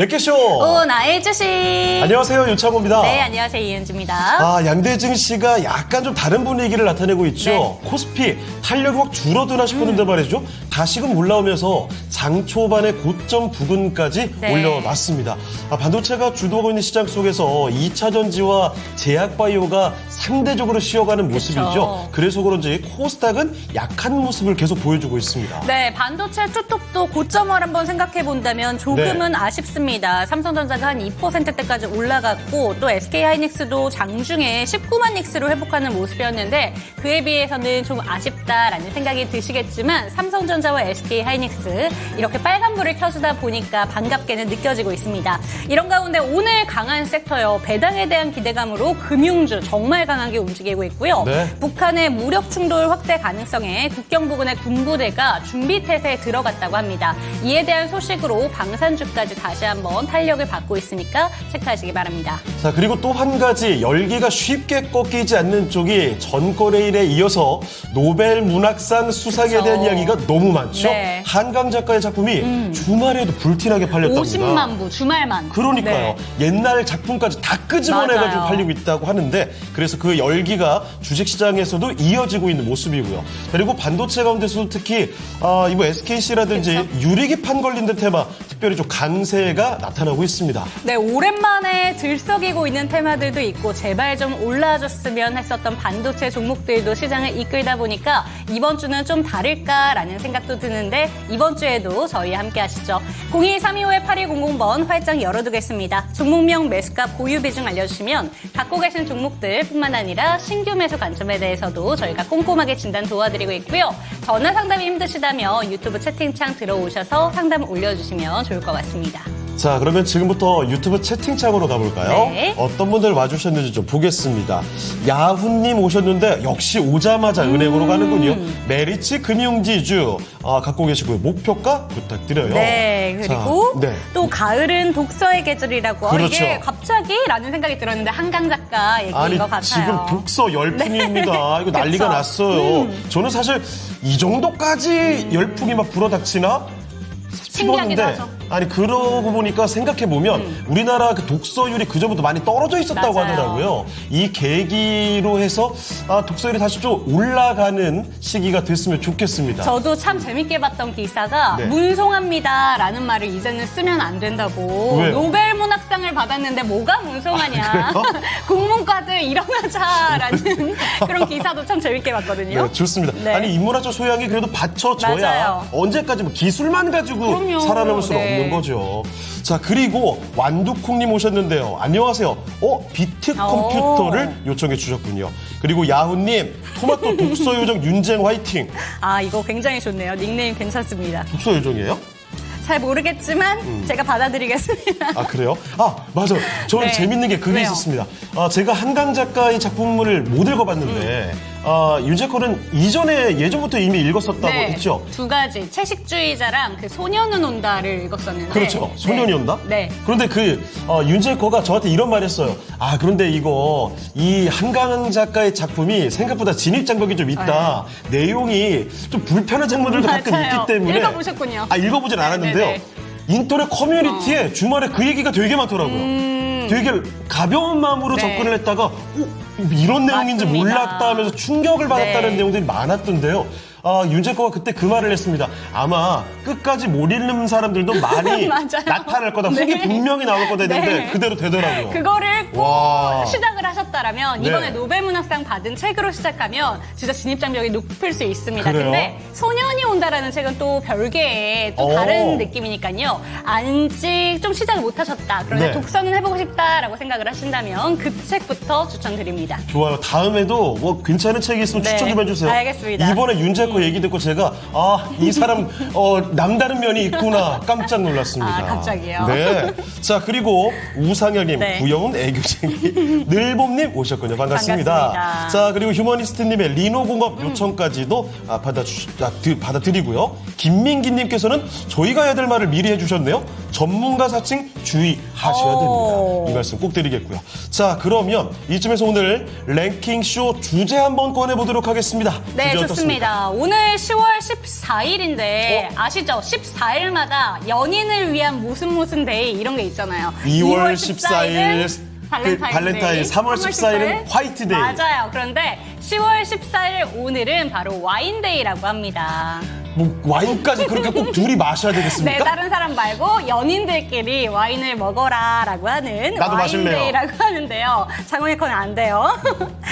렛개쇼! 오나의 주식! 안녕하세요, 유창호입니다. 네, 안녕하세요, 이은주입니다. 양대 증시가 약간 좀 다른 분위기를 나타내고 있죠. 네. 코스피 탄력이 확 줄어드나 싶었는데 말이죠. 다시금 올라오면서 장 초반의 고점 부근까지 네. 올려놨습니다. 반도체가 주도하고 있는 시장 속에서 2차 전지와 제약바이오가 상대적으로 쉬어가는 모습이죠. 그래서 그런지 코스닥은 약한 모습을 계속 보여주고 있습니다. 네, 반도체 투톱도 고점을 한번 생각해 본다면 조금은 아쉽습니다. 삼성전자가 한 2%대까지 올라갔고 또 SK하이닉스도 장중에 19만 닉스로 회복하는 모습이었는데 그에 비해서는 좀 아쉽다라는 생각이 드시겠지만 삼성전자와 SK하이닉스 이렇게 빨간불을 켜주다 보니까 반갑게는 느껴지고 있습니다. 이런 가운데 오늘 강한 섹터요. 배당에 대한 기대감으로 금융주 정말 강하게 움직이고 있고요. 네. 북한의 무력 충돌 확대 가능성에 국경 부근의 군부대가 준비 태세에 들어갔다고 합니다. 이에 대한 소식으로 방산주까지 다시 한번 탄력을 받고 있으니까 체크하시기 바랍니다. 자, 그리고 또 한 가지 열기가 쉽게 꺾이지 않는 쪽이 전거래일에 이어서 노벨 문학상 수상에 대한 이야기가 너무 많죠. 네. 한강 작가의 작품이 주말에도 불티나게 팔렸답니다. 50만 부 주말만. 그러니까요. 네. 옛날 작품까지 다 끄집어내가지고 맞아요. 팔리고 있다고 하는데 그래서 그 열기가 주식시장에서도 이어지고 있는 모습이고요. 그리고 반도체 가운데서도 특히 이번 SKC라든지 그쵸? 유리기판 걸린 듯 테마 특별히 좀 강세가 나타나고 있습니다. 네, 오랜만에 들썩이고 있는 테마들도 있고 제발 좀 올라줬으면 했었던 반도체 종목들도 시장을 이끌다 보니까 이번 주는 좀 다를까라는 생각도 드는데 이번 주에도 저희와 함께 하시죠. 02-325-8200번 활짝 열어두겠습니다. 종목명, 매수가, 보유 비중 알려주시면 갖고 계신 종목들 뿐만 아니라 신규 매수 관점에 대해서도 저희가 꼼꼼하게 진단 도와드리고 있고요. 전화 상담이 힘드시다면 유튜브 채팅창 들어오셔서 상담 올려주시면 좋을 것 같습니다. 자, 그러면 지금부터 유튜브 채팅창으로 가볼까요? 네. 어떤 분들 와주셨는지 좀 보겠습니다. 야훈님 오셨는데 역시 오자마자 은행으로 가는군요. 메리츠 금융지주 갖고 계시고요. 목표가 부탁드려요. 네, 그리고 자, 네. 또 가을은 독서의 계절이라고 그렇죠. 이게 갑자기? 라는 생각이 들었는데 한강 작가 얘기인 아니 것 같아요. 지금 독서 열풍입니다. 이거 난리가 그쵸? 났어요. 저는 사실 이 정도까지 열풍이 막 불어닥치나 신기하기도 싶었는데 하죠. 아니 그러고 보니까 생각해보면 우리나라 그 독서율이 그전부터 많이 떨어져 있었다고 맞아요. 하더라고요. 이 계기로 해서 독서율이 다시 좀 올라가는 시기가 됐으면 좋겠습니다. 저도 참 재밌게 봤던 기사가 네. 문송합니다라는 말을 이제는 쓰면 안 된다고. 왜요? 노벨 문학상을 받았는데 뭐가 문송하냐. 그래요? 국문과들 일어나자라는 그런 기사도 참 재밌게 봤거든요. 네, 좋습니다. 네. 아니 인문학적 소양이 그래도 받쳐져야 맞아요. 언제까지 뭐 기술만 가지고 그럼요. 살아남을 수는 네. 없는 거죠. 자, 그리고 완두콩님 오셨는데요. 안녕하세요. 비트 컴퓨터를 요청해 주셨군요. 그리고 야훈님 토마토 독서 요정 윤쟁 화이팅. 아, 이거 굉장히 좋네요. 닉네임 괜찮습니다. 독서 요정이에요? 잘 모르겠지만 제가 받아드리겠습니다. 아, 그래요? 맞아. 저는 네. 재밌는 게 그게 왜요? 있었습니다. 제가 한강 작가의 작품을 못 읽어봤는데 윤재커는 예전부터 이미 읽었었다고 했죠? 두 가지. 채식주의자랑 그 소년은 온다를 읽었었는데. 그렇죠. 소년이 온다? 네. 그런데 윤재커가 저한테 이런 말 했어요. 그런데 이 한강 작가의 작품이 생각보다 진입장벽이 좀 있다. 내용이 좀 불편한 장면들도 가끔 맞아요. 있기 때문에. 읽어보셨군요. 읽어보진 않았는데요. 네네네. 인터넷 커뮤니티에 주말에 그 얘기가 되게 많더라고요. 되게 가벼운 마음으로 네. 접근을 했다가 이런 내용인지 맞습니다. 몰랐다 하면서 충격을 받았다는 네. 내용들이 많았던데요. 윤재커가 그때 그 말을 했습니다. 아마 끝까지 못 읽는 사람들도 많이 맞아요. 나타날 거다. 후기 네. 분명히 나올 거다 했는데 네. 그대로 되더라고요. 그거를 꼭 와. 시작을 하셨다라면 네. 이번에 노벨문학상 받은 책으로 시작하면 진짜 진입장벽이 높을 수 있습니다. 그래요? 근데 소년이 온다라는 책은 또 별개의 또 오. 다른 느낌이니까요. 아직 좀 시작을 못 하셨다. 그런데 네. 독서는 해보고 싶다라고 생각을 하신다면 그 책부터 추천드립니다. 좋아요. 다음에도 뭐 괜찮은 책이 있으면 네. 추천 좀 해주세요. 알겠습니다. 이번에 윤재커 얘기 듣고 제가 이 사람 남다른 면이 있구나 깜짝 놀랐습니다. 갑자기요? 네. 자, 그리고 우상현님, 네. 구여운 애교쟁이 늘봄님 오셨군요. 반갑습니다. 반갑습니다. 자, 그리고 휴머니스트님의 리노공업 요청까지도 받아드리고요. 김민기님께서는 저희가 해야 될 말을 미리 해주셨네요. 전문가 사칭 주의하셔야 됩니다. 이 말씀 꼭 드리겠고요. 자, 그러면 이쯤에서 오늘 랭킹쇼 주제 한번 꺼내보도록 하겠습니다. 네, 주제 좋습니다. 어떻습니까? 오늘 10월 14일인데 아시죠? 14일마다 연인을 위한 무슨 데이 이런 게 있잖아요. 2월 14일 발렌타인, 3월 14일은 14일? 화이트데이. 맞아요. 그런데 10월 14일 오늘은 바로 와인데이라고 합니다. 뭐 와인까지 그렇게 꼭 둘이 마셔야 되겠습니까? 네, 다른 사람 말고 연인들끼리 와인을 먹어라라고 하는 나도 마실래요. 와인데이라고 하는데요. 장훈이 건 안 돼요.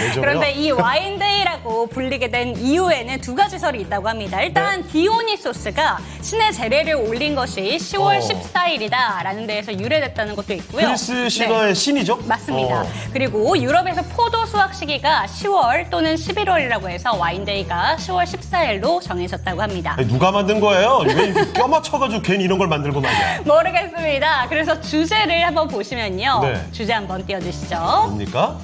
왜죠? 그런데 이 와인데이라고 불리게 된 이유에는 두 가지 설이 있다고 합니다. 일단 디오니소스가 신의 제례를 올린 것이 10월 14일이다라는 데에서 유래됐다는 것도 있고요. 그리스 신화의 신이죠? 맞습니다. 그리고 유럽에서 포도 수확 시기가 10월 또는 11월이라고 해서 와인데이가 10월 14일로 정해졌다고 합니다. 아니, 누가 만든 거예요? 왜 이렇게 껴 맞춰가지고 괜히 이런 걸 만들고 말이야. 모르겠습니다. 그래서 주제를 한번 보시면요. 네. 주제 한번 띄워주시죠. 뭡니까?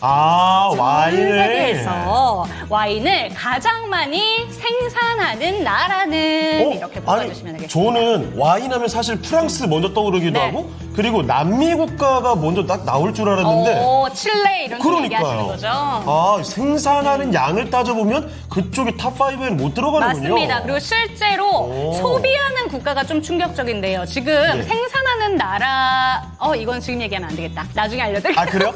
아, 전 와인을. 세계에서 와인을 가장 많이 생산하는 나라는 이렇게 뽑아주시면 되겠습니다. 저는 와인 하면 사실 프랑스 먼저 떠오르기도 네. 하고 그리고 남미 국가가 먼저 딱 나올 줄 알았는데 칠레 이런 쪽 얘기하시는 그러니까요. 거죠? 아, 생산하는 양을 따져보면 그쪽이 탑5에는 못 들어가는군요. 맞습니다. 그리고 실제로 오. 소비하는 국가가 좀 충격적인데요. 지금 네. 생산하는 나라, 이건 지금 얘기하면 안 되겠다. 나중에 알려드릴게요. 아, 그래요?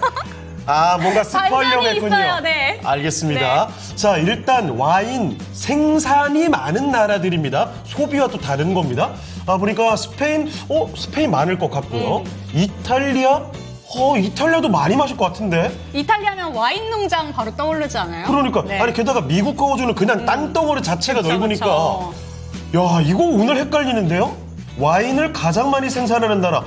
아, 뭔가 스포하려고 반전이 했군요. 있어요, 네. 알겠습니다. 자, 일단 와인 생산이 많은 나라들입니다. 소비와 또 다른 겁니다. 아, 보니까 스페인, 스페인 많을 것 같고요. 이탈리아, 이탈리아도 많이 마실 것 같은데. 이탈리아면 와인 농장 바로 떠오르지 않아요? 그러니까 네. 아니 게다가 미국과 호주는 그냥 땅덩어리 자체가 그쵸, 넓으니까 그쵸. 야, 이거 오늘 헷갈리는데요? 와인을 가장 많이 생산하는 나라.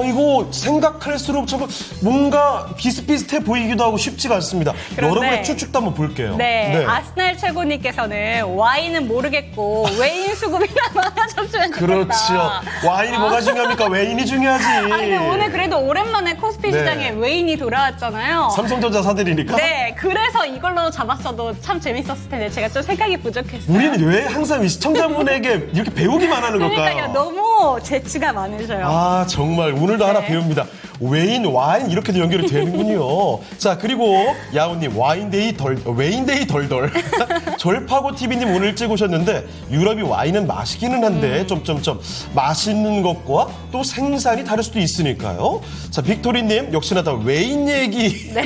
이거 생각할수록 참 뭔가 비슷비슷해 보이기도 하고 쉽지가 않습니다. 그런데 여러분의 추측도 한번 볼게요. 네, 아스날 최고님께서는 와인은 모르겠고 외인 수급이나 많아졌으면 좋겠다. 그렇죠. 와인이 뭐가 중요합니까? 외인이 중요하지. 아니, 오늘 그래도 오랜만에 코스피 네. 시장에 외인이 돌아왔잖아요. 삼성전자 사들이니까. 네, 그래서 이걸로 잡았어도 참 재밌었을 텐데 제가 좀 생각이 부족했어요. 우리는 왜 항상 이 시청자분에게 이렇게 배우기만 하는 걸까요? 그러니까요, 너무 재치가 많으셔요. 아, 정말 오늘도 하나 네. 배웁니다. 외인, 와인 이렇게도 연결이 되는군요. 자, 그리고 야우님 외인데이 덜덜. 절파고 TV님 오늘 일찍 오셨는데 유럽이 와인은 마시기는 한데 점점점 맛있는 것과 또 생산이 다를 수도 있으니까요. 자, 빅토리님 역시나 다 외인 얘기로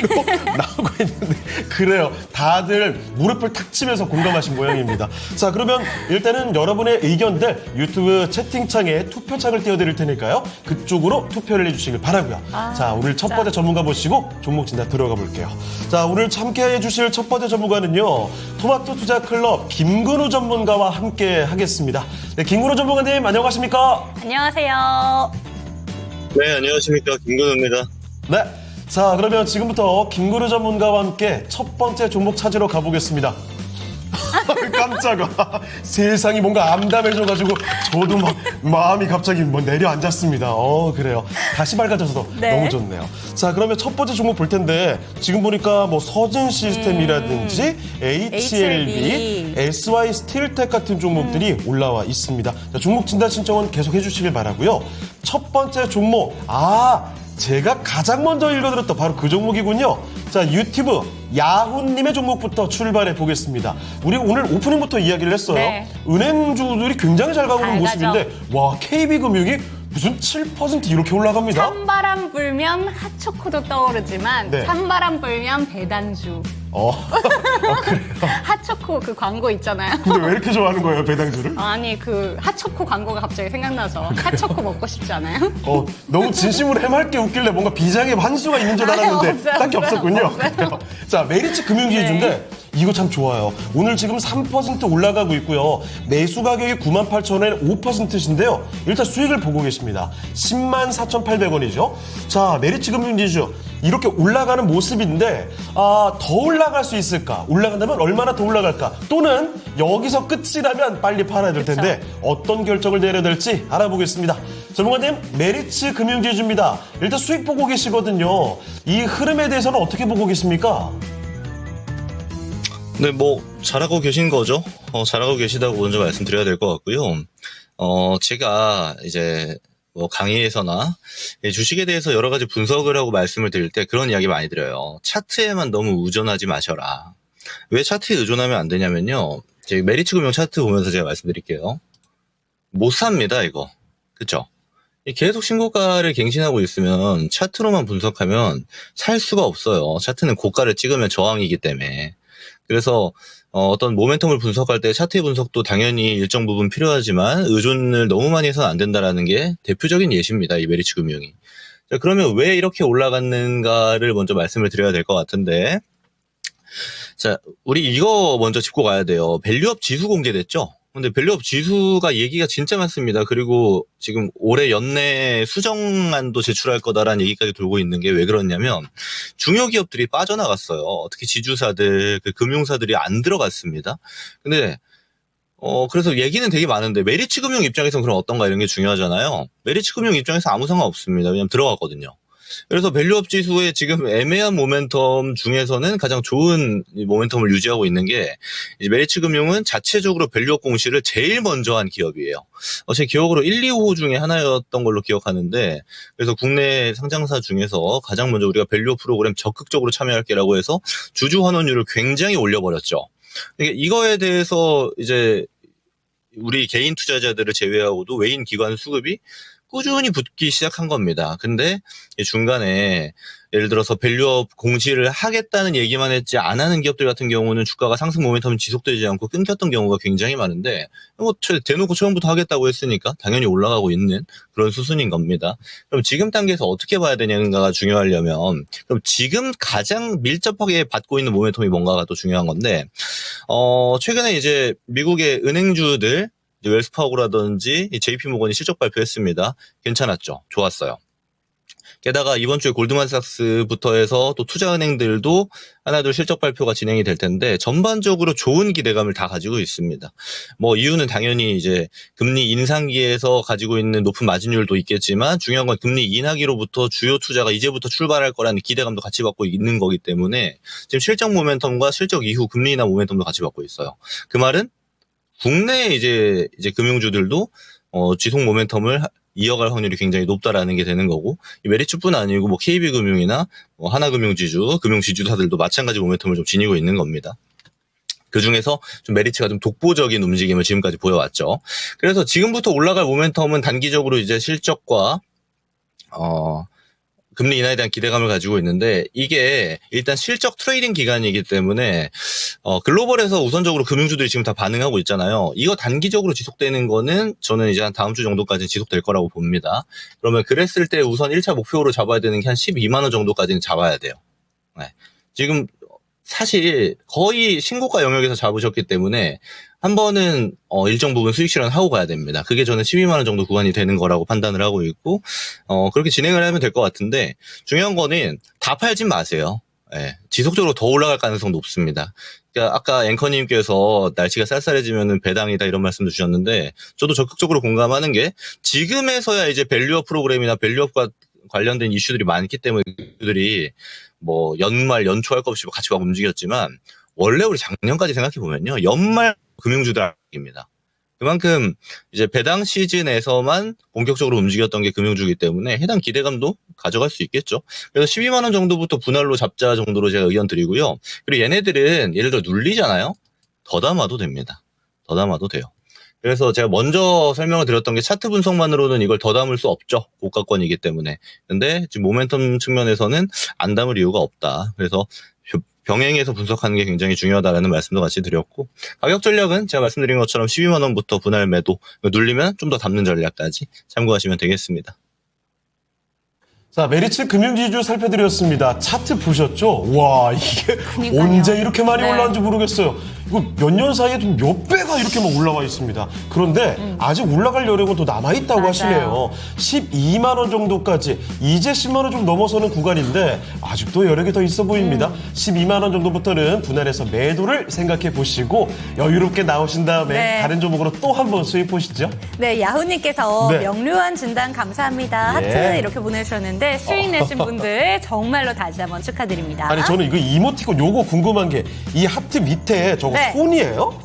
나오고 있는데 그래요. 다들 무릎을 탁 치면서 공감하신 모양입니다. 자, 그러면 일단은 여러분의 의견들 유튜브 채팅창에 투표창을 띄워드릴 테니까요. 그쪽으로 투표를 해주시길 바라고요. 자, 오늘 첫 번째 전문가 모시고 종목 진단 들어가 볼게요. 자, 오늘 함께 해주실 첫 번째 전문가는요. 토마토 투자 클럽 김근우 전문가와 함께 하겠습니다. 네, 김근우 전문가님 안녕하십니까? 안녕하세요. 네, 안녕하십니까. 김근우입니다. 네. 자, 그러면 지금부터 김근우 전문가와 함께 첫 번째 종목 찾으러 가보겠습니다. 깜짝아. 세상이 뭔가 암담해져가지고 저도 막 마음이 갑자기 내려앉았습니다. 그래요. 다시 밝아져서 네. 너무 좋네요. 자, 그러면 첫 번째 종목 볼 텐데 지금 보니까 뭐 서진 시스템이라든지 HLB, SY 스틸텍 같은 종목들이 올라와 있습니다. 자, 종목 진단 신청은 계속 해주시길 바라고요. 첫 번째 종목, 제가 가장 먼저 읽어드렸던 바로 그 종목이군요. 자, 유튜브 야훈님의 종목부터 출발해 보겠습니다. 우리 오늘 오프닝부터 이야기를 했어요. 네. 은행주들이 굉장히 잘 가고 있는 잘 모습인데 와, KB금융이 무슨 7% 이렇게 올라갑니다. 찬바람 불면 핫초코도 떠오르지만 네. 찬바람 불면 배당주. 그래요? 핫초코 그 광고 있잖아요. 근데 왜 이렇게 좋아하는 거예요, 배당주를? 아니, 그 핫초코 광고가 갑자기 생각나서 핫초코 먹고 싶지 않아요? 너무 진심으로 해맑게 웃길래 뭔가 비장의 환수가 있는 줄 알았는데 없어요, 딱히 없었군요. 없어요. 자, 메리츠 금융지주인데 이거 참 좋아요. 오늘 지금 3% 올라가고 있고요. 매수 가격이 98,000원에 5%신데요. 일단 수익을 보고 계십니다. 104,800원이죠. 자, 메리츠 금융지주 이렇게 올라가는 모습인데 더 올라갈 수 있을까? 올라간다면 얼마나 더 올라갈까? 또는 여기서 끝이라면 빨리 팔아야 될 텐데 어떤 결정을 내려야 될지 알아보겠습니다. 전문가님, 메리츠 금융지주입니다. 일단 수익 보고 계시거든요. 이 흐름에 대해서는 어떻게 보고 계십니까? 네, 잘하고 계신 거죠. 잘하고 계시다고 먼저 말씀드려야 될 것 같고요. 제가 이제 강의에서나 주식에 대해서 여러 가지 분석을 하고 말씀을 드릴 때 그런 이야기 많이 드려요. 차트에만 너무 의존하지 마셔라. 왜 차트에 의존하면 안 되냐면요. 제 메리츠금융 차트 보면서 제가 말씀드릴게요. 못 삽니다, 이거. 그쵸? 계속 신고가를 갱신하고 있으면 차트로만 분석하면 살 수가 없어요. 차트는 고가를 찍으면 저항이기 때문에. 그래서 어떤 모멘텀을 분석할 때 차트의 분석도 당연히 일정 부분 필요하지만 의존을 너무 많이 해서는 안 된다라는 게 대표적인 예시입니다. 이 메리츠금융이. 자, 그러면 왜 이렇게 올라갔는가를 먼저 말씀을 드려야 될 것 같은데, 자, 우리 이거 먼저 짚고 가야 돼요. 밸류업 지수 공개됐죠? 근데 밸류업 지수가 얘기가 진짜 많습니다. 그리고 지금 올해 연내 수정안도 제출할 거다라는 얘기까지 돌고 있는 게 왜 그러냐면 중요 기업들이 빠져나갔어요. 특히 지주사들, 금융사들이 안 들어갔습니다. 근데 그래서 얘기는 되게 많은데 메리츠금융 입장에서는 그럼 어떤가 이런 게 중요하잖아요. 메리츠금융 입장에서 아무 상관 없습니다. 왜냐면 들어갔거든요. 그래서 밸류업 지수의 지금 애매한 모멘텀 중에서는 가장 좋은 모멘텀을 유지하고 있는 게 이제 메리츠금융은 자체적으로 밸류업 공시를 제일 먼저 한 기업이에요. 제 기억으로 1, 2호 중에 하나였던 걸로 기억하는데 그래서 국내 상장사 중에서 가장 먼저 우리가 밸류업 프로그램 적극적으로 참여할게라고 해서 주주 환원율을 굉장히 올려버렸죠. 이거에 대해서 이제 우리 개인 투자자들을 제외하고도 외인 기관 수급이 꾸준히 붙기 시작한 겁니다. 근데 중간에 예를 들어서 밸류업 공시를 하겠다는 얘기만 했지 안 하는 기업들 같은 경우는 주가가 상승 모멘텀이 지속되지 않고 끊겼던 경우가 굉장히 많은데 뭐 대놓고 처음부터 하겠다고 했으니까 당연히 올라가고 있는 그런 수순인 겁니다. 그럼 지금 단계에서 어떻게 봐야 되냐가 중요하려면 그럼 지금 가장 밀접하게 받고 있는 모멘텀이 뭔가가 또 중요한 건데 최근에 이제 미국의 은행주들 웰스파고라든지 JP모건이 실적 발표했습니다. 괜찮았죠. 좋았어요. 게다가 이번 주에 골드만삭스부터 해서 또 투자은행들도 하나둘 실적 발표가 진행이 될 텐데 전반적으로 좋은 기대감을 다 가지고 있습니다. 뭐 이유는 당연히 이제 금리 인상기에서 가지고 있는 높은 마진율도 있겠지만 중요한 건 금리 인하기로부터 주요 투자가 이제부터 출발할 거라는 기대감도 같이 받고 있는 거기 때문에 지금 실적 모멘텀과 실적 이후 금리 인하 모멘텀도 같이 받고 있어요. 그 말은 국내 이제 금융주들도 지속 모멘텀을 이어갈 확률이 굉장히 높다라는 게 되는 거고 이 메리츠뿐 아니고 뭐 KB금융이나 뭐 하나금융지주, 금융지주사들도 마찬가지 모멘텀을 좀 지니고 있는 겁니다. 그 중에서 좀 메리츠가 좀 독보적인 움직임을 지금까지 보여왔죠. 그래서 지금부터 올라갈 모멘텀은 단기적으로 이제 실적과 금리 인하에 대한 기대감을 가지고 있는데 이게 일단 실적 트레이딩 기간이기 때문에 글로벌에서 우선적으로 금융주들이 지금 다 반응하고 있잖아요. 이거 단기적으로 지속되는 거는 저는 이제 한 다음 주 정도까지는 지속될 거라고 봅니다. 그러면 그랬을 때 우선 1차 목표로 잡아야 되는 게 한 12만 원 정도까지는 잡아야 돼요. 네. 지금 사실 거의 신고가 영역에서 잡으셨기 때문에 한 번은 일정 부분 수익 실현하고 가야 됩니다. 그게 저는 12만 원 정도 구간이 되는 거라고 판단을 하고 있고 그렇게 진행을 하면 될 것 같은데 중요한 거는 다 팔진 마세요. 네, 지속적으로 더 올라갈 가능성 높습니다. 그러니까 아까 앵커님께서 날씨가 쌀쌀해지면 배당이다 이런 말씀도 주셨는데 저도 적극적으로 공감하는 게 지금에서야 이제 밸류업 프로그램이나 밸류업과 관련된 이슈들이 많기 때문에 그들이 뭐 연말 연초 할 것 없이 같이 막 움직였지만 원래 우리 작년까지 생각해 보면요 연말 금융주들입니다. 그만큼 이제 배당 시즌에서만 본격적으로 움직였던 게 금융주이기 때문에 해당 기대감도 가져갈 수 있겠죠. 그래서 12만 원 정도부터 분할로 잡자 정도로 제가 의견 드리고요. 그리고 얘네들은 예를 들어 눌리잖아요. 더 담아도 됩니다. 더 담아도 돼요. 그래서 제가 먼저 설명을 드렸던 게 차트 분석만으로는 이걸 더 담을 수 없죠. 고가권이기 때문에. 근데 지금 모멘텀 측면에서는 안 담을 이유가 없다. 그래서 병행해서 분석하는 게 굉장히 중요하다라는 말씀도 같이 드렸고 가격 전략은 제가 말씀드린 것처럼 12만 원부터 분할 매도 눌리면 좀 더 담는 전략까지 참고하시면 되겠습니다. 자, 메리츠 금융지주 살펴드렸습니다. 차트 보셨죠? 와, 이게 그러니까요. 언제 이렇게 많이 네. 올라왔는지 모르겠어요. 이거 몇 년 사이에 좀 몇 배가 이렇게 막 올라와 있습니다. 그런데 아직 올라갈 여력은 또 남아있다고 맞아요. 하시네요. 12만 원 정도까지 이제 10만 원 좀 넘어서는 구간인데 아직도 여력이 더 있어 보입니다. 12만 원 정도부터는 분할해서 매도를 생각해 보시고 여유롭게 나오신 다음에 네. 다른 종목으로 또 한번 수입 보시죠. 네, 야후님께서 네. 명료한 진단 감사합니다. 예. 하트 이렇게 보내주셨는데 수익 내신 분들 정말로 다시 한번 축하드립니다. 아니 저는 이거 이모티콘 요거 궁금한 게 이 하트 밑에 저거 네. 손이에요?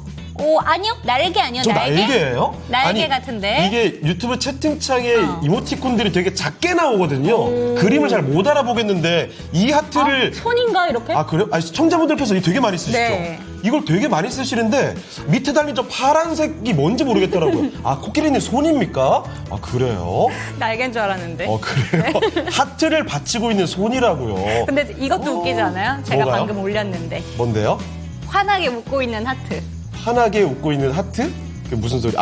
아니요. 날개 아니요. 저 날개? 날개예요? 날개 같은데? 이게 유튜브 채팅창에 이모티콘들이 되게 작게 나오거든요. 그림을 잘 못 알아보겠는데 이 하트를 손인가 이렇게? 그래요? 아니, 시청자분들께서 이거 되게 많이 쓰시죠? 네. 이걸 되게 많이 쓰시는데 밑에 달린 저 파란색이 뭔지 모르겠더라고요. 코끼리님 손입니까? 그래요? 날개인 줄 알았는데. 그래요? 하트를 받치고 있는 손이라고요. 근데 이것도 웃기지 않아요? 제가 뭐가요? 방금 올렸는데. 뭔데요? 환하게 웃고 있는 하트. 환하게 웃고 있는 하트? 그게 무슨 소리?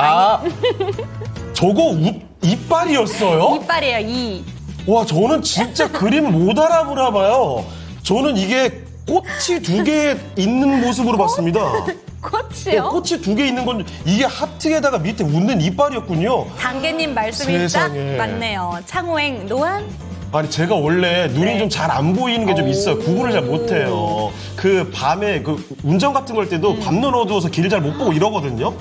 저거 이빨이었어요? 이빨이에요, 이. 와, 저는 진짜 그림을 못 알아보나 봐요. 저는 이게 꽃이 2개 있는 모습으로 봤습니다. 꽃이요? 꽃이 2개 있는 건 이게 하트에다가 밑에 웃는 이빨이었군요. 단계님 말씀이 세상에. 딱 맞네요. 창호행 노안? 아니, 제가 원래 눈이 네. 좀 잘 안 보이는 게 좀 있어요. 구분을 잘 못해요. 그 밤에 운전 같은 거 할 때도 밤눈 어두워서 길을 잘 못 보고 이러거든요.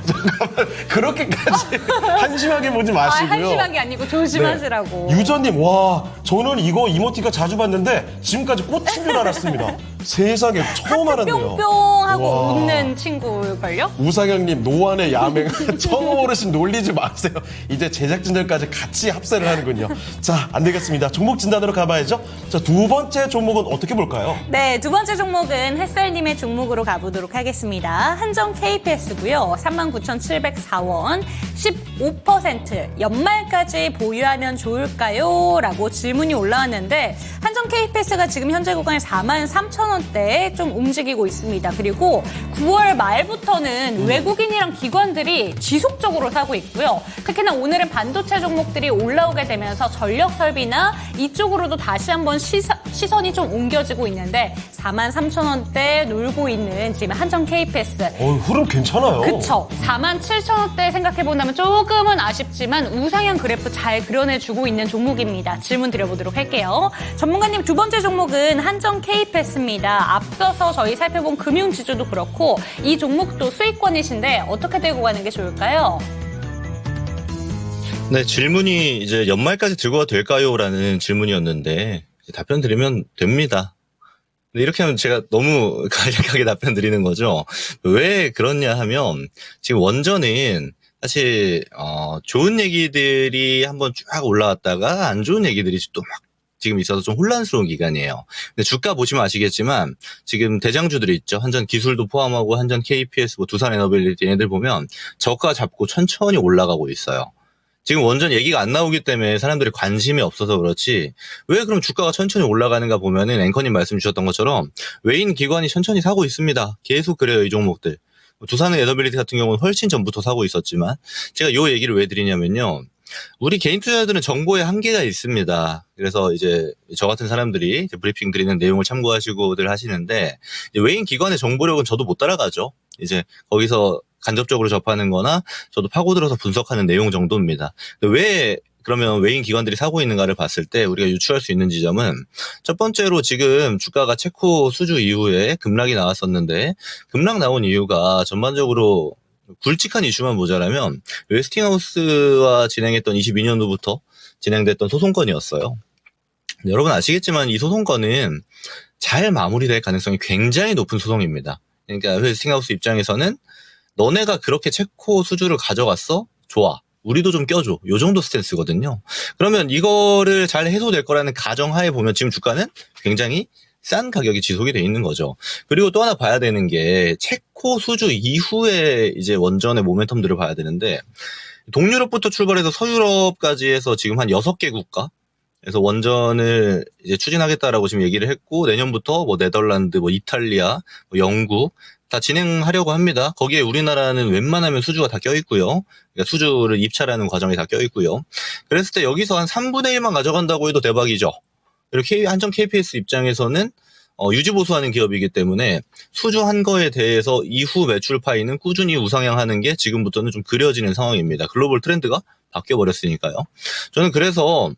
잠깐만, 그렇게까지 한심하게 보지 마시고요. 한심한 게 아니고 조심하시라고. 네. 유저님, 와, 저는 이거 이모티가 자주 봤는데 지금까지 꽃인 줄 알았습니다. 세상에 처음 알았네요. 뿅뿅 하고 와. 웃는 친구일걸요? 우상영님, 노안의 야맹. 처음 어르신 놀리지 마세요. 이제 제작진들까지 같이 합세를 하는군요. 자, 안 되겠습니다. 종목 진단으로 가봐야죠. 자, 2번째 종목은 어떻게 볼까요? 네, 2번째 종목은 햇살님의 종목으로 가보도록 하겠습니다. 한정 KPS고요. 39,704원, 15% 연말까지 보유하면 좋을까요? 라고 질문이 올라왔는데 한정 KPS가 지금 현재 구간에 43,000원대에 좀 움직이고 있습니다. 그리고 9월 말부터는 외국인이랑 기관들이 지속적으로 사고 있고요. 특히나 오늘은 반도체 종목들이 올라오게 되면서 전력 설비나 이쪽으로도 다시 한번 시선이 좀 옮겨지고 있는데 43,000원대 놀고 있는 지금 한정 KPS. 흐름 괜찮아요. 그쵸. 47,000원대 생각해본다면 조금은 아쉽지만 우상향 그래프 잘 그려내주고 있는 종목입니다. 질문 드려보도록 할게요. 전문가님, 2번째 종목은 한정 KPS입니다. 앞서서 저희 살펴본 금융지주도 그렇고 이 종목도 수익권이신데 어떻게 들고 가는 게 좋을까요? 네, 질문이 이제 연말까지 들고 가도 될까요? 라는 질문이었는데 답변 드리면 됩니다. 근데 이렇게 하면 제가 너무 간략하게 답변 드리는 거죠. 왜 그렇냐 하면 지금 원전은 사실 좋은 얘기들이 한번 쫙 올라왔다가 안 좋은 얘기들이 또 막 지금 있어서 좀 혼란스러운 기간이에요. 근데 주가 보시면 아시겠지만 지금 대장주들이 있죠. 한전 기술도 포함하고 한전 KPS, 두산 에너빌리티 얘네들 보면 저가 잡고 천천히 올라가고 있어요. 지금 원전 얘기가 안 나오기 때문에 사람들이 관심이 없어서 그렇지 왜 그럼 주가가 천천히 올라가는가 보면은 앵커님 말씀 주셨던 것처럼 외인 기관이 천천히 사고 있습니다. 계속 그래요, 이 종목들. 두산 에너빌리티 같은 경우는 훨씬 전부터 사고 있었지만 제가 요 얘기를 왜 드리냐면요. 우리 개인 투자자들은 정보에 한계가 있습니다. 그래서 이제 저 같은 사람들이 이제 브리핑 드리는 내용을 참고하시고들 하시는데 외인 기관의 정보력은 저도 못 따라가죠. 이제 거기서 간접적으로 접하는 거나 저도 파고들어서 분석하는 내용 정도입니다. 왜 그러면 외인 기관들이 사고 있는가를 봤을 때 우리가 유추할 수 있는 지점은 첫 번째로 지금 주가가 체코 수주 이후에 급락이 나왔었는데 급락 나온 이유가 전반적으로 굵직한 이슈만 모자라면 웨스팅하우스와 진행했던 22년도부터 진행됐던 소송건이었어요. 여러분 아시겠지만 이 소송건은 잘 마무리될 가능성이 굉장히 높은 소송입니다. 그러니까 웨스팅하우스 입장에서는 너네가 그렇게 체코 수주를 가져갔어? 좋아. 우리도 좀 껴줘. 요 정도 스탠스거든요. 그러면 이거를 잘 해소될 거라는 가정하에 보면 지금 주가는 굉장히 싼 가격이 지속이 돼 있는 거죠. 그리고 또 하나 봐야 되는 게 체코 수주 이후에 이제 원전의 모멘텀들을 봐야 되는데 동유럽부터 출발해서 서유럽까지 해서 지금 한 6개 국가에서 원전을 이제 추진하겠다라고 지금 얘기를 했고 내년부터 뭐 네덜란드, 뭐 이탈리아, 뭐 영국 다 진행하려고 합니다. 거기에 우리나라는 웬만하면 수주가 다 껴있고요. 그러니까 수주를 입찰하는 과정이 다 껴있고요. 그랬을 때 여기서 한 3분의 1만 가져간다고 해도 대박이죠. 그리고 한전 KPS 입장에서는 유지보수하는 기업이기 때문에 수주한 거에 대해서 이후 매출 파이는 꾸준히 우상향하는 게 지금부터는 좀 그려지는 상황입니다. 글로벌 트렌드가 바뀌어버렸으니까요. 저는 그래서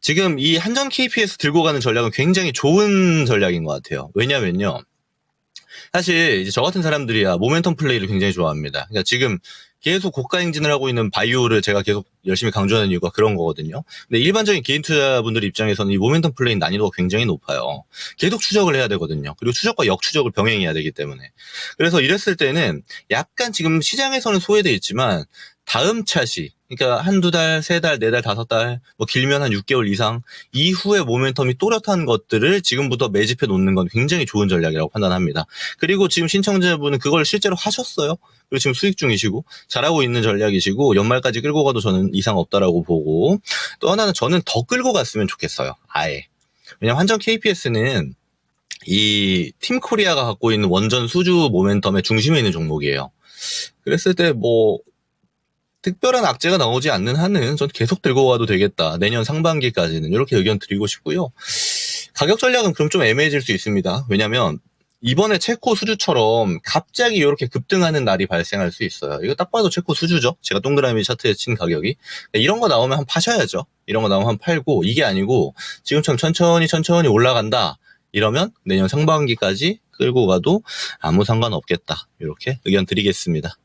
지금 이 한전 KPS 들고 가는 전략은 굉장히 좋은 전략인 것 같아요. 왜냐면요. 사실 이제 저 같은 사람들이야 모멘텀 플레이를 굉장히 좋아합니다. 그러니까 지금 계속 고가 행진을 하고 있는 바이오를 제가 계속 열심히 강조하는 이유가 그런 거거든요. 근데 일반적인 개인 투자분들 입장에서는 이 모멘텀 플레이 난이도가 굉장히 높아요. 계속 추적을 해야 되거든요. 그리고 추적과 역추적을 병행해야 되기 때문에. 그래서 이랬을 때는 약간 지금 시장에서는 소외돼 있지만 다음 차시, 그러니까 한두 달, 세 달, 네 달, 다섯 달, 뭐 길면 한 6개월 이상 이후에 모멘텀이 또렷한 것들을 지금부터 매집해 놓는 건 굉장히 좋은 전략이라고 판단합니다. 그리고 지금 신청자분은 그걸 실제로 하셨어요. 그리고 지금 수익 중이시고 잘하고 있는 전략이시고 연말까지 끌고 가도 저는 이상 없다라고 보고, 또 하나는 저는 더 끌고 갔으면 좋겠어요. 아예. 왜냐면 한정 KPS는 이 팀코리아가 갖고 있는 원전 수주 모멘텀의 중심에 있는 종목이에요. 그랬을 때 뭐 특별한 악재가 나오지 않는 한은 전 계속 들고 가도 되겠다. 내년 상반기까지는 이렇게 의견 드리고 싶고요. 가격 전략은 그럼 좀 애매해질 수 있습니다. 왜냐면 이번에 체코 수주처럼 갑자기 이렇게 급등하는 날이 발생할 수 있어요. 이거 딱 봐도 체코 수주죠. 제가 동그라미 차트에 친 가격이. 이런 거 나오면 한 파셔야죠. 이런 거 나오면 한 팔고, 이게 아니고 지금처럼 천천히 올라간다 이러면 내년 상반기까지 끌고 가도 아무 상관없겠다. 이렇게 의견 드리겠습니다.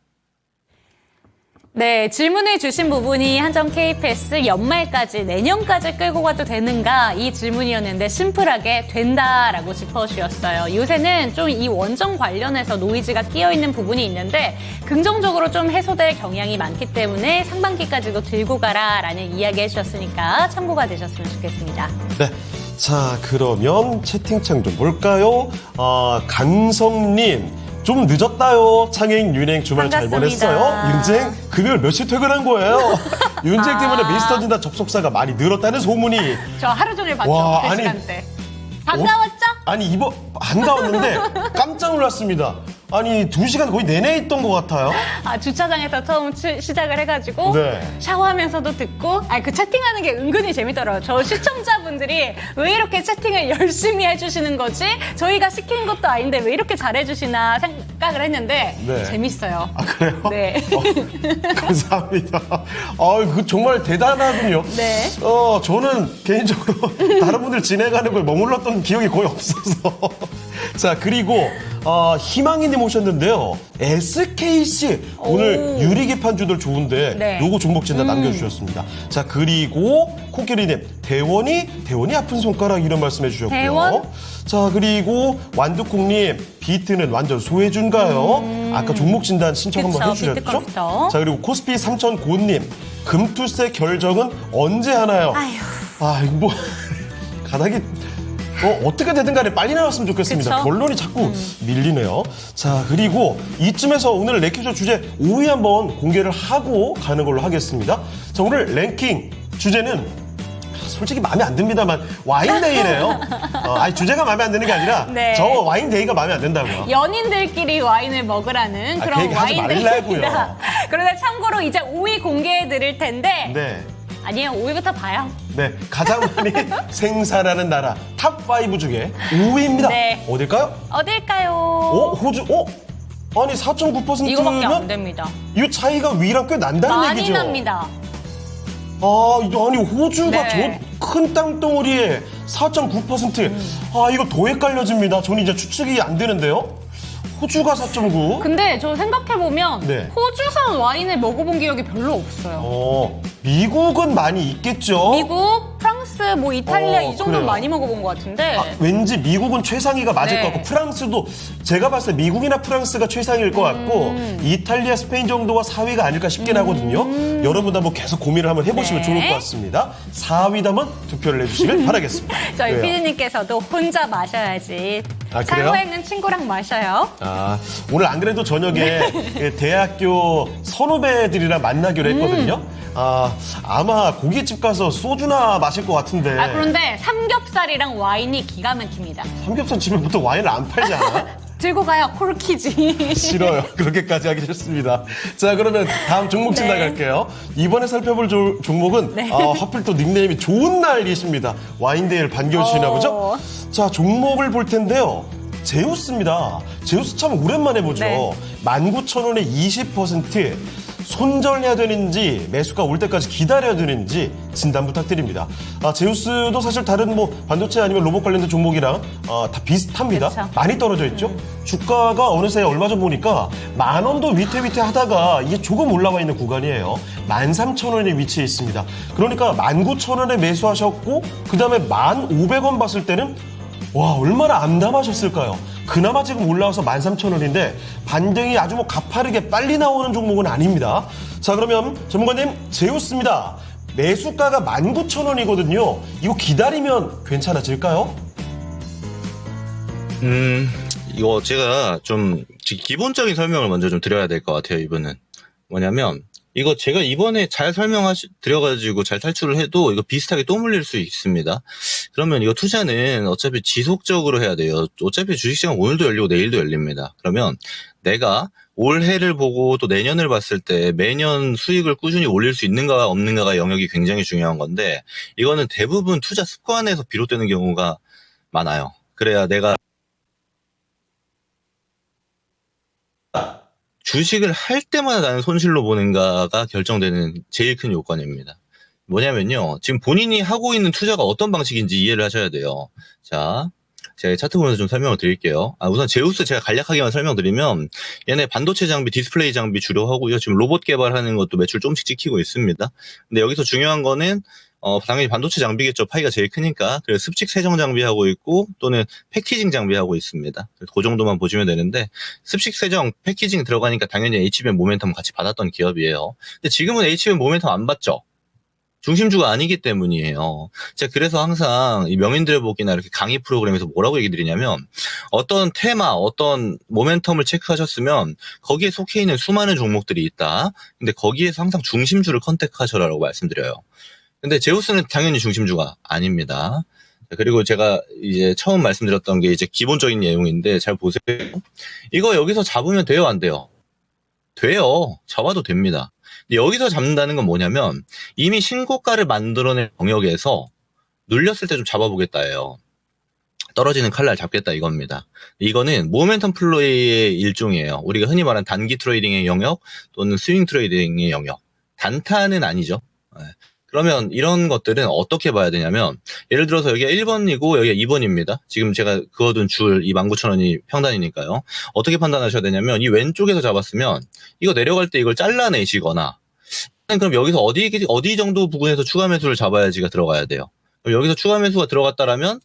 네, 질문을 주신 부분이 한정 KPS 연말까지, 내년까지 끌고 가도 되는가, 이 질문이었는데 심플하게 된다라고 짚어주셨어요. 요새는 좀 이 원전 관련해서 노이즈가 끼어있는 부분이 있는데 긍정적으로 좀 해소될 경향이 많기 때문에 상반기까지도 들고 가라라는 이야기 해주셨으니까 참고가 되셨으면 좋겠습니다. 네. 자, 그러면 채팅창 좀 볼까요? 강성님. 좀 늦었다요. 창행, 윤행 주말 잘 반갑습니다. 보냈어요. 윤쟁, 금요일 몇 시 퇴근한 거예요? 윤쟁 때문에 미스터 진단 접속사가 많이 늘었다는 소문이. 저 하루 종일 봤죠. 와, 그 아니, 시간대. 반가웠죠? 아니, 이번, 반가웠는데 깜짝 놀랐습니다. 아니, 2시간 거의 내내 있던 것 같아요. 주차장에서 처음 시작을 해가지고 네. 샤워하면서도 듣고, 그 채팅하는 게 은근히 재밌더라고요. 저 시청자분들이 왜 이렇게 채팅을 열심히 해주시는 거지? 저희가 시킨 것도 아닌데 왜 이렇게 잘해주시나 생각을 했는데 네. 재밌어요. 아, 그래요? 네. 감사합니다. 그 정말 대단하군요. 네. 저는 개인적으로 다른 분들 진행하는 걸 머물렀던 기억이 거의 없어서. 자, 그리고 희망이님 오셨는데요. SKC 오늘 유리기판주들 좋은데 네. 요거 종목 진단 남겨주셨습니다. 자, 그리고 코끼리님 대원이 아픈 손가락 이런 말씀해 주셨고요. 대원? 자, 그리고 완두콩님 비트는 완전 소해준가요? 아까 종목 진단 신청 그쵸, 한번 해주셨죠? 비트 컴퓨터. 자, 그리고 코스피 3000고님 금투세 결정은 언제 하나요? 아휴. 이거 뭐 가닥이 어떻게 되든 간에 빨리 나왔으면 좋겠습니다. 그쵸? 결론이 자꾸 밀리네요. 자, 그리고 이쯤에서 오늘 랭킹쇼 주제 5위 한번 공개를 하고 가는 걸로 하겠습니다. 자, 오늘 랭킹 주제는 솔직히 마음에 안 듭니다만 와인데이래요. 주제가 마음에 안 드는 게 아니라 네. 저 와인데이가 마음에 안 든다고요. 연인들끼리 와인을 먹으라는 그 그런 얘기 하지 와인데이입니다. 말라고요. 그런데 참고로 이제 5위 공개해 드릴 텐데 네. 아니에요. 5위부터 봐요. 네, 가장 많이 생산하는 나라 탑5 중에 5위입니다. 네. 어딜까요? 어딜까요? 호주? 아니 4.9%면 이거밖에 안 됩니다. 이 차이가 위랑 꽤 난다는 많이 얘기죠. 납니다. 아니 호주가 네. 저 큰 땅덩어리에 4.9%. 이거 더 헷갈려집니다. 저는 이제 추측이 안 되는데요. 호주가 4.9. 근데 저 생각해보면 네. 호주산 와인을 먹어본 기억이 별로 없어요. 미국은 많이 있겠죠. 미국, 프랑스, 뭐 이탈리아 이 정도는 그래요. 많이 먹어본 것 같은데 왠지 미국은 최상위가 맞을 네. 것 같고 프랑스도 제가 봤을 때 미국이나 프랑스가 최상일 것 같고 이탈리아, 스페인 정도가 4위가 아닐까 싶긴 하거든요. 여러분도 한번 계속 고민을 한번 해보시면 네. 좋을 것 같습니다. 4위도 한번 투표를 해주시면 바라겠습니다. 저희 왜요? 피디님께서도 혼자 마셔야지. 아, 그래요? 사회는 친구랑 마셔요. 오늘 안 그래도 저녁에 대학교 선후배들이랑 만나기로 했거든요. 아마 고깃집 가서 소주나 마실 것 같은데. 그런데 삼겹살이랑 와인이 기가 막힙니다. 삼겹살 집에 보통 와인을 안 팔지 않아? 들고 가요, 콜키지. 싫어요. 그렇게까지 하기 싫습니다. 자, 그러면 다음 종목 네. 지나갈게요. 이번에 살펴볼 종목은 하필 또 닉네임이 좋은 날이십니다. 와인데이를 반겨주시나 보죠? 자, 종목을 볼 텐데요. 제우스입니다. 제우스 참 오랜만에 보죠. 네. 19,000원에 20%. 손절해야 되는지 매수가 올 때까지 기다려야 되는지 진단 부탁드립니다. 제우스도 사실 다른 반도체 아니면 로봇 관련된 종목이랑 다 비슷합니다. 그쵸. 많이 떨어져 있죠. 주가가 어느새 얼마 전 보니까 10,000원도 위태위태 하다가 이게 조금 올라와 있는 구간이에요. 13,000원에 위치해 있습니다. 그러니까 19,000원에 매수하셨고 그다음에 1,500원 봤을 때는 와, 얼마나 암담하셨을까요? 그나마 지금 올라와서 13,000원인데 반등이 아주 가파르게 빨리 나오는 종목은 아닙니다. 자, 그러면 전문가님, 제우스입니다. 매수가가 19,000원이거든요. 이거 기다리면 괜찮아질까요? 이거 제가 좀 기본적인 설명을 먼저 좀 드려야 될 것 같아요, 이번은. 뭐냐면, 이거 제가 이번에 잘 드려가지고 잘 탈출을 해도 이거 비슷하게 또 물릴 수 있습니다. 그러면 이거 투자는 어차피 지속적으로 해야 돼요. 어차피 주식시장 오늘도 열리고 내일도 열립니다. 그러면 내가 올해를 보고 또 내년을 봤을 때 매년 수익을 꾸준히 올릴 수 있는가 없는가가 영역이 굉장히 중요한 건데 이거는 대부분 투자 습관에서 비롯되는 경우가 많아요. 그래야 내가 주식을 할 때마다 나는 손실로 보는가가 결정되는 제일 큰 요건입니다. 뭐냐면요. 지금 본인이 하고 있는 투자가 어떤 방식인지 이해를 하셔야 돼요. 자, 제가 차트 보면서 좀 설명을 드릴게요. 우선 제우스 제가 간략하게만 설명드리면 얘네 반도체 장비, 디스플레이 장비 주로 하고요. 지금 로봇 개발하는 것도 매출 조금씩 찍히고 있습니다. 근데 여기서 중요한 거는 당연히 반도체 장비겠죠. 파이가 제일 크니까. 그래서 습식 세정 장비하고 있고 또는 패키징 장비하고 있습니다. 그 정도만 보시면 되는데 습식 세정, 패키징 들어가니까 당연히 HBM 모멘텀 같이 받았던 기업이에요. 근데 지금은 HBM 모멘텀 안 받죠. 중심주가 아니기 때문이에요. 제가 그래서 항상 이 명인들의 복이나 이렇게 강의 프로그램에서 뭐라고 얘기 드리냐면 어떤 테마, 어떤 모멘텀을 체크하셨으면 거기에 속해 있는 수많은 종목들이 있다. 근데 거기에서 항상 중심주를 컨택하셔라라고 말씀드려요. 근데 제우스는 당연히 중심주가 아닙니다. 그리고 제가 이제 처음 말씀드렸던 게 이제 기본적인 내용인데 잘 보세요. 이거 여기서 잡으면 돼요, 안 돼요? 돼요. 잡아도 됩니다. 근데 여기서 잡는다는 건 뭐냐면 이미 신고가를 만들어낸 영역에서 눌렸을 때 좀 잡아보겠다예요. 떨어지는 칼날 잡겠다 이겁니다. 이거는 모멘텀 플레이의 일종이에요. 우리가 흔히 말하는 단기 트레이딩의 영역 또는 스윙 트레이딩의 영역. 단타는 아니죠. 그러면 이런 것들은 어떻게 봐야 되냐면 예를 들어서 여기가 1번이고 여기가 2번입니다. 지금 제가 그어둔 줄 이 19,000원이 평단이니까요. 어떻게 판단하셔야 되냐면 이 왼쪽에서 잡았으면 이거 내려갈 때 이걸 잘라내시거나 그럼 여기서 어디 정도 부분에서 추가 매수를 잡아야지가 들어가야 돼요. 그럼 여기서 추가 매수가 들어갔다라면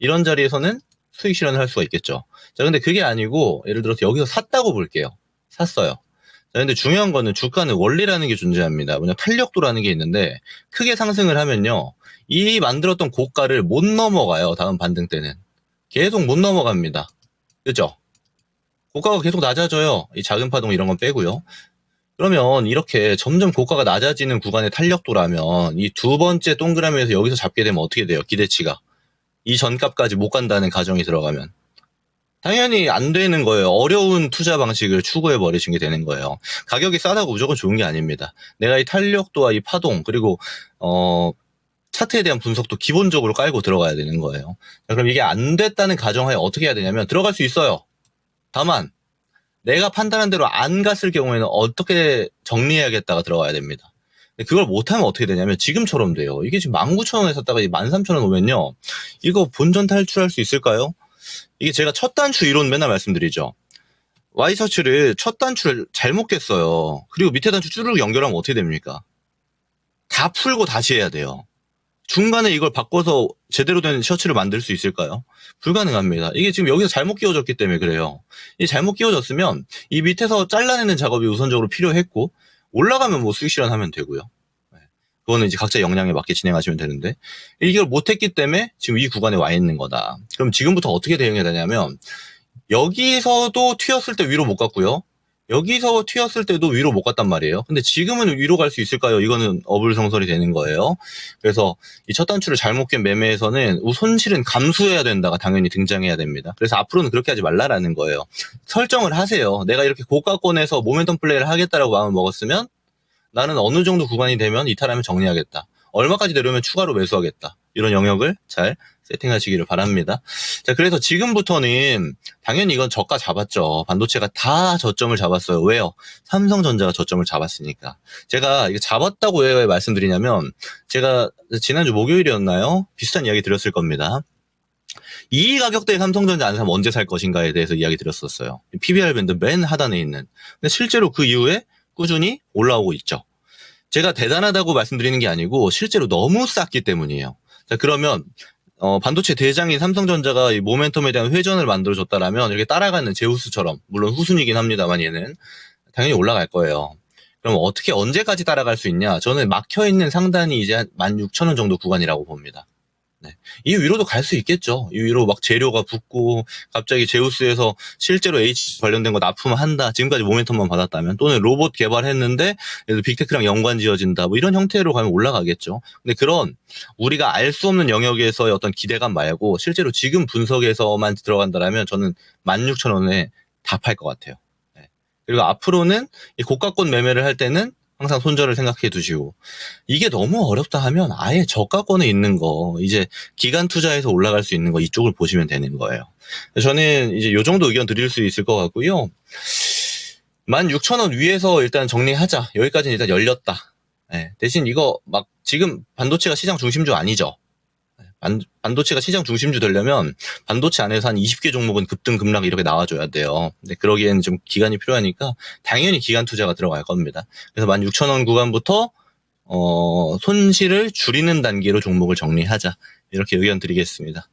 이런 자리에서는 수익 실현을 할 수가 있겠죠. 자, 근데 그게 아니고 예를 들어서 여기서 샀다고 볼게요. 샀어요. 자, 근데 중요한 거는 주가는 원리라는 게 존재합니다. 뭐냐, 탄력도라는 게 있는데, 크게 상승을 하면요, 이 만들었던 고가를 못 넘어가요, 다음 반등 때는. 계속 못 넘어갑니다. 그죠? 고가가 계속 낮아져요. 이 작은 파동 이런 건 빼고요. 그러면 이렇게 점점 고가가 낮아지는 구간의 탄력도라면, 이 두 번째 동그라미에서 여기서 잡게 되면 어떻게 돼요, 기대치가? 이 전값까지 못 간다는 가정이 들어가면. 당연히 안 되는 거예요. 어려운 투자 방식을 추구해 버리신 게 되는 거예요. 가격이 싸다고 무조건 좋은 게 아닙니다. 내가 이 탄력도와 이 파동 그리고 차트에 대한 분석도 기본적으로 깔고 들어가야 되는 거예요. 자, 그럼 이게 안 됐다는 가정하에 어떻게 해야 되냐면 들어갈 수 있어요. 다만 내가 판단한 대로 안 갔을 경우에는 어떻게 정리해야겠다가 들어가야 됩니다. 그걸 못하면 어떻게 되냐면 지금처럼 돼요. 이게 지금 19,000원에 샀다가 13,000원 오면요. 이거 본전 탈출할 수 있을까요? 이게 제가 첫 단추 이론 맨날 말씀드리죠. Y셔츠를 첫 단추를 잘못 깼어요. 그리고 밑에 단추 쭈르륵 연결하면 어떻게 됩니까? 다 풀고 다시 해야 돼요. 중간에 이걸 바꿔서 제대로 된 셔츠를 만들 수 있을까요? 불가능합니다. 이게 지금 여기서 잘못 끼워졌기 때문에 그래요. 이 잘못 끼워졌으면 이 밑에서 잘라내는 작업이 우선적으로 필요했고 올라가면 뭐 수익 실현하면 되고요. 그거는 이제 각자 역량에 맞게 진행하시면 되는데 이걸 못했기 때문에 지금 이 구간에 와 있는 거다. 그럼 지금부터 어떻게 대응해야 되냐면 여기서도 튀었을 때 위로 못 갔고요. 여기서 튀었을 때도 위로 못 갔단 말이에요. 근데 지금은 위로 갈 수 있을까요? 이거는 어불성설이 되는 거예요. 그래서 이 첫 단추를 잘못 깬 매매에서는 손실은 감수해야 된다가 당연히 등장해야 됩니다. 그래서 앞으로는 그렇게 하지 말라라는 거예요. 설정을 하세요. 내가 이렇게 고가권에서 모멘텀 플레이를 하겠다라고 마음을 먹었으면 나는 어느 정도 구간이 되면 이탈하면 정리하겠다. 얼마까지 내려오면 추가로 매수하겠다. 이런 영역을 잘 세팅하시기를 바랍니다. 자, 그래서 지금부터는 당연히 이건 저가 잡았죠. 반도체가 다 저점을 잡았어요. 왜요? 삼성전자가 저점을 잡았으니까. 제가 이거 잡았다고 왜 말씀드리냐면, 제가 지난주 목요일이었나요? 비슷한 이야기 드렸을 겁니다. 이 가격대에 삼성전자 안 사면 언제 살 것인가에 대해서 이야기 드렸었어요. PBR 밴드 맨 하단에 있는. 근데 실제로 그 이후에 꾸준히 올라오고 있죠. 제가 대단하다고 말씀드리는 게 아니고 실제로 너무 쌌기 때문이에요. 자, 그러면 반도체 대장인 삼성전자가 이 모멘텀에 대한 회전을 만들어줬다라면 이렇게 따라가는 제우스처럼, 물론 후순위긴 합니다만 얘는 당연히 올라갈 거예요. 그럼 어떻게 언제까지 따라갈 수 있냐? 저는 막혀있는 상단이 이제 한 16,000원 정도 구간이라고 봅니다. 네. 이 위로도 갈 수 있겠죠. 이 위로 막 재료가 붙고 갑자기 제우스에서 실제로 H 관련된 거 납품한다. 지금까지 모멘텀만 받았다면, 또는 로봇 개발했는데 빅테크랑 연관 지어진다. 뭐 이런 형태로 가면 올라가겠죠. 근데 그런 우리가 알 수 없는 영역에서의 어떤 기대감 말고 실제로 지금 분석에서만 들어간다라면 저는 16,000원에 다 팔 것 같아요. 네. 그리고 앞으로는 이 고가권 매매를 할 때는 항상 손절을 생각해 두시고, 이게 너무 어렵다 하면 아예 저가권에 있는 거, 이제 기간 투자해서 올라갈 수 있는 거, 이쪽을 보시면 되는 거예요. 저는 이제 요 정도 의견 드릴 수 있을 것 같고요. 16,000원 위에서 일단 정리하자. 여기까지는 일단 열렸다. 네, 대신 이거 막 지금 반도체가 시장 중심주 아니죠. 반도체가 시장 중심주 되려면 반도체 안에서 한 20개 종목은 급등 급락 이렇게 나와줘야 돼요. 근데 그러기에는 좀 기간이 필요하니까 당연히 기간 투자가 들어갈 겁니다. 그래서 16,000원 구간부터 손실을 줄이는 단계로 종목을 정리하자, 이렇게 의견 드리겠습니다.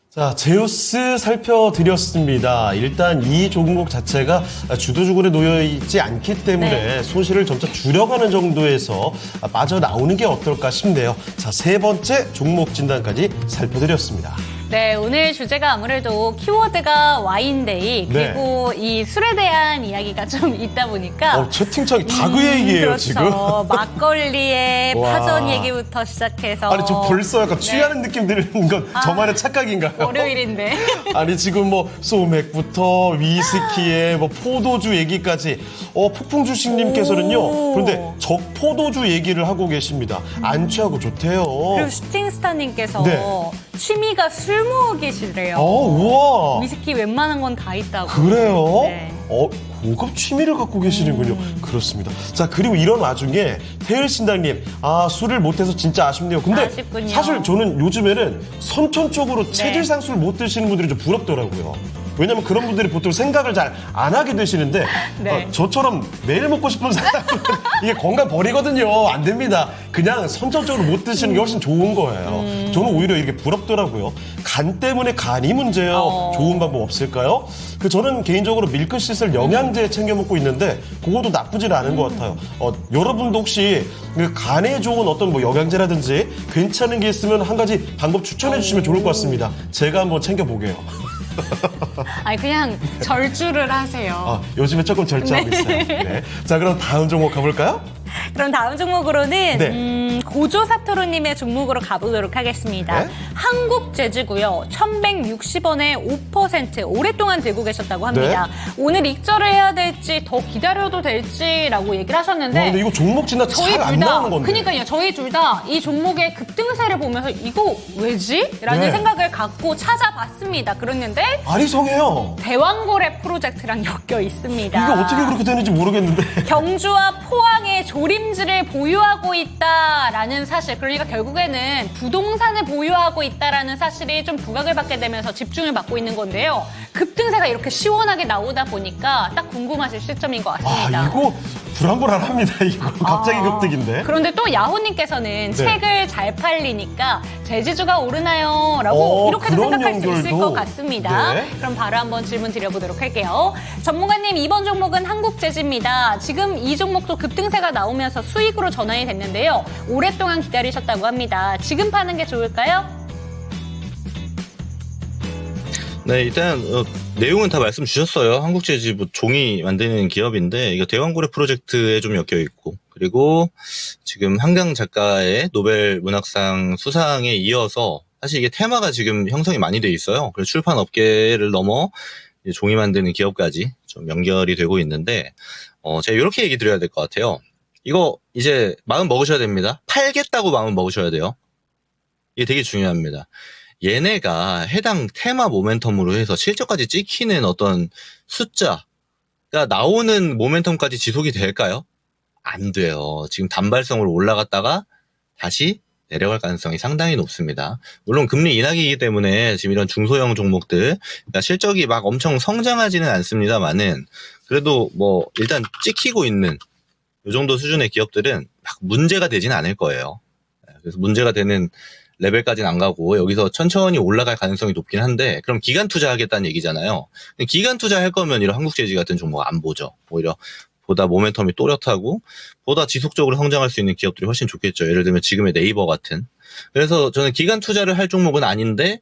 자, 제우스 살펴드렸습니다. 일단 이 종목 자체가 주도주군에 놓여있지 않기 때문에 네. 손실을 점차 줄여가는 정도에서 빠져나오는 게 어떨까 싶네요. 자, 세 번째 종목 진단까지 살펴드렸습니다. 네, 오늘 주제가 아무래도 키워드가 와인데이, 그리고 이 술에 대한 이야기가 좀 있다 보니까 채팅창이 다 그 얘기예요, 그렇죠. 지금. 막걸리의 와. 파전 얘기부터 시작해서. 아니, 저 벌써 약간 취하는 느낌 드는 건 저만의 착각인가요? 월요일인데. 아니, 지금 뭐 소맥부터 위스키에 뭐 포도주 얘기까지. 폭풍주식님께서는요, 그런데 적포도주 얘기를 하고 계십니다. 안 취하고 좋대요. 그리고 슈팅스타님께서 네. 취미가 술 모으기시래요. 우와. 위스키 웬만한 건 다 있다고. 그래요? 네. 고급 취미를 갖고 계시는군요. 그렇습니다. 자, 그리고 이런 와중에 태일신당님, 술을 못해서 진짜 아쉽네요. 근데 아쉽군요. 사실 저는 요즘에는 선천적으로 체질상 술을 못 드시는 분들이 좀 부럽더라고요. 왜냐면 그런 분들이 보통 생각을 잘 안 하게 되시는데 네. 저처럼 매일 먹고 싶은 사람은 이게 건강 버리거든요. 안 됩니다. 그냥 선천적으로 못 드시는 게 훨씬 좋은 거예요. 저는 오히려 이게 부럽더라고요. 간 때문에 간이 문제예요. 좋은 방법 없을까요? 저는 개인적으로 밀크시슬 영양제 챙겨 먹고 있는데 그것도 나쁘지 않은 것 같아요. 여러분도 혹시 간에 좋은 어떤 뭐 영양제라든지 괜찮은 게 있으면 한 가지 방법 추천해 주시면 좋을 것 같습니다. 제가 한번 챙겨보게요. 아니, 그냥 절주를 하세요. 요즘에 조금 절제하고 있어요. 네. 자, 그럼 다음 종목 가볼까요? 그럼 다음 종목으로는 네. 고조사토루님의 종목으로 가보도록 하겠습니다. 네? 한국재즈고요. 1,160원에 5% 오랫동안 들고 계셨다고 합니다. 오늘 익절을 해야 될지 더 기다려도 될지라고 얘기를 하셨는데 근데 이거 종목 진짜 잘 안 나오는 건데. 그러니까요. 저희 둘 다 이 종목의 급등세를 보면서 이거 왜지? 라는 네. 생각을 갖고 찾아봤습니다. 그랬는데 아리송해요. 대왕거래 프로젝트랑 엮여 있습니다. 이게 어떻게 그렇게 되는지 모르겠는데. 경주와 포항의 조림지를 보유하고 있다라는 사실, 그러니까 결국에는 부동산을 보유하고 있다라는 사실이 좀 부각을 받게 되면서 집중을 받고 있는 건데요. 급등세가 이렇게 시원하게 나오다 보니까 딱 궁금하실 시점인 것 같습니다. 이거 불안불안합니다. 이거 갑자기 급등인데. 그런데 또 야호님께서는 네. 책을 잘 팔리니까 제지주가 오르나요? 라고 이렇게도 그런 생각할 수 있을 연결도. 것 같습니다. 네. 그럼 바로 한번 질문 드려보도록 할게요. 전문가님, 이번 종목은 한국재즈입니다. 지금 이 종목도 급등세가 나오면서 수익으로 전환이 됐는데요. 오랫동안 기다리셨다고 합니다. 지금 파는 게 좋을까요? 네, 일단 내용은 다 말씀 주셨어요. 한국재즈 뭐 종이 만드는 기업인데 이거 대왕고래 프로젝트에 좀 엮여 있고, 그리고 지금 한강 작가의 노벨 문학상 수상에 이어서 사실 이게 테마가 지금 형성이 많이 돼 있어요. 그래서 출판 업계를 넘어 이제 종이 만드는 기업까지 좀 연결이 되고 있는데, 제가 이렇게 얘기 드려야 될 것 같아요. 이거 이제 마음 먹으셔야 됩니다. 팔겠다고 마음 먹으셔야 돼요. 이게 되게 중요합니다. 얘네가 해당 테마 모멘텀으로 해서 실적까지 찍히는 어떤 숫자가 나오는 모멘텀까지 지속이 될까요? 안 돼요. 지금 단발성으로 올라갔다가 다시 내려갈 가능성이 상당히 높습니다. 물론 금리 인하기이기 때문에 지금 이런 중소형 종목들, 그러니까 실적이 막 엄청 성장하지는 않습니다만은 그래도 뭐 일단 찍히고 있는 이 정도 수준의 기업들은 막 문제가 되지는 않을 거예요. 그래서 문제가 되는 레벨까지는 안 가고 여기서 천천히 올라갈 가능성이 높긴 한데 그럼 기간 투자하겠다는 얘기잖아요. 기간 투자할 거면 이런 한국재지 같은 종목 안 보죠. 오히려 보다 모멘텀이 또렷하고 보다 지속적으로 성장할 수 있는 기업들이 훨씬 좋겠죠. 예를 들면 지금의 네이버 같은. 그래서 저는 기간 투자를 할 종목은 아닌데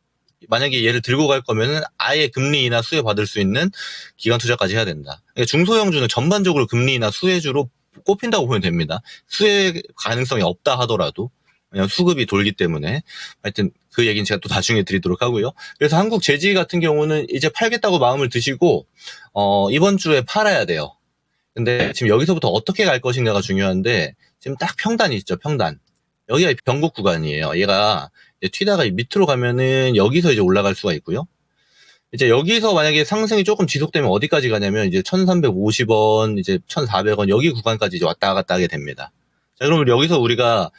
만약에 얘를 들고 갈 거면은 아예 금리 인하 수혜 받을 수 있는 기간 투자까지 해야 된다. 그러니까 중소형주는 전반적으로 금리 인하 수혜주로 꼽힌다고 보면 됩니다. 수혜 가능성이 없다 하더라도 그냥 수급이 돌기 때문에 하여튼 그 얘기는 제가 또 나중에 드리도록 하고요. 그래서 한국재지 같은 경우는 이제 팔겠다고 마음을 드시고 이번 주에 팔아야 돼요. 근데 지금 여기서부터 어떻게 갈 것인가가 중요한데 지금 딱 평단이 있죠. 평단. 여기가 변곡 구간이에요. 얘가 이제 튀다가 밑으로 가면은 여기서 이제 올라갈 수가 있고요. 이제 여기서 만약에 상승이 조금 지속되면 어디까지 가냐면 이제 1350원, 이제 1400원 여기 구간까지 이제 왔다 갔다 하게 됩니다. 자, 그러면 여기서 우리가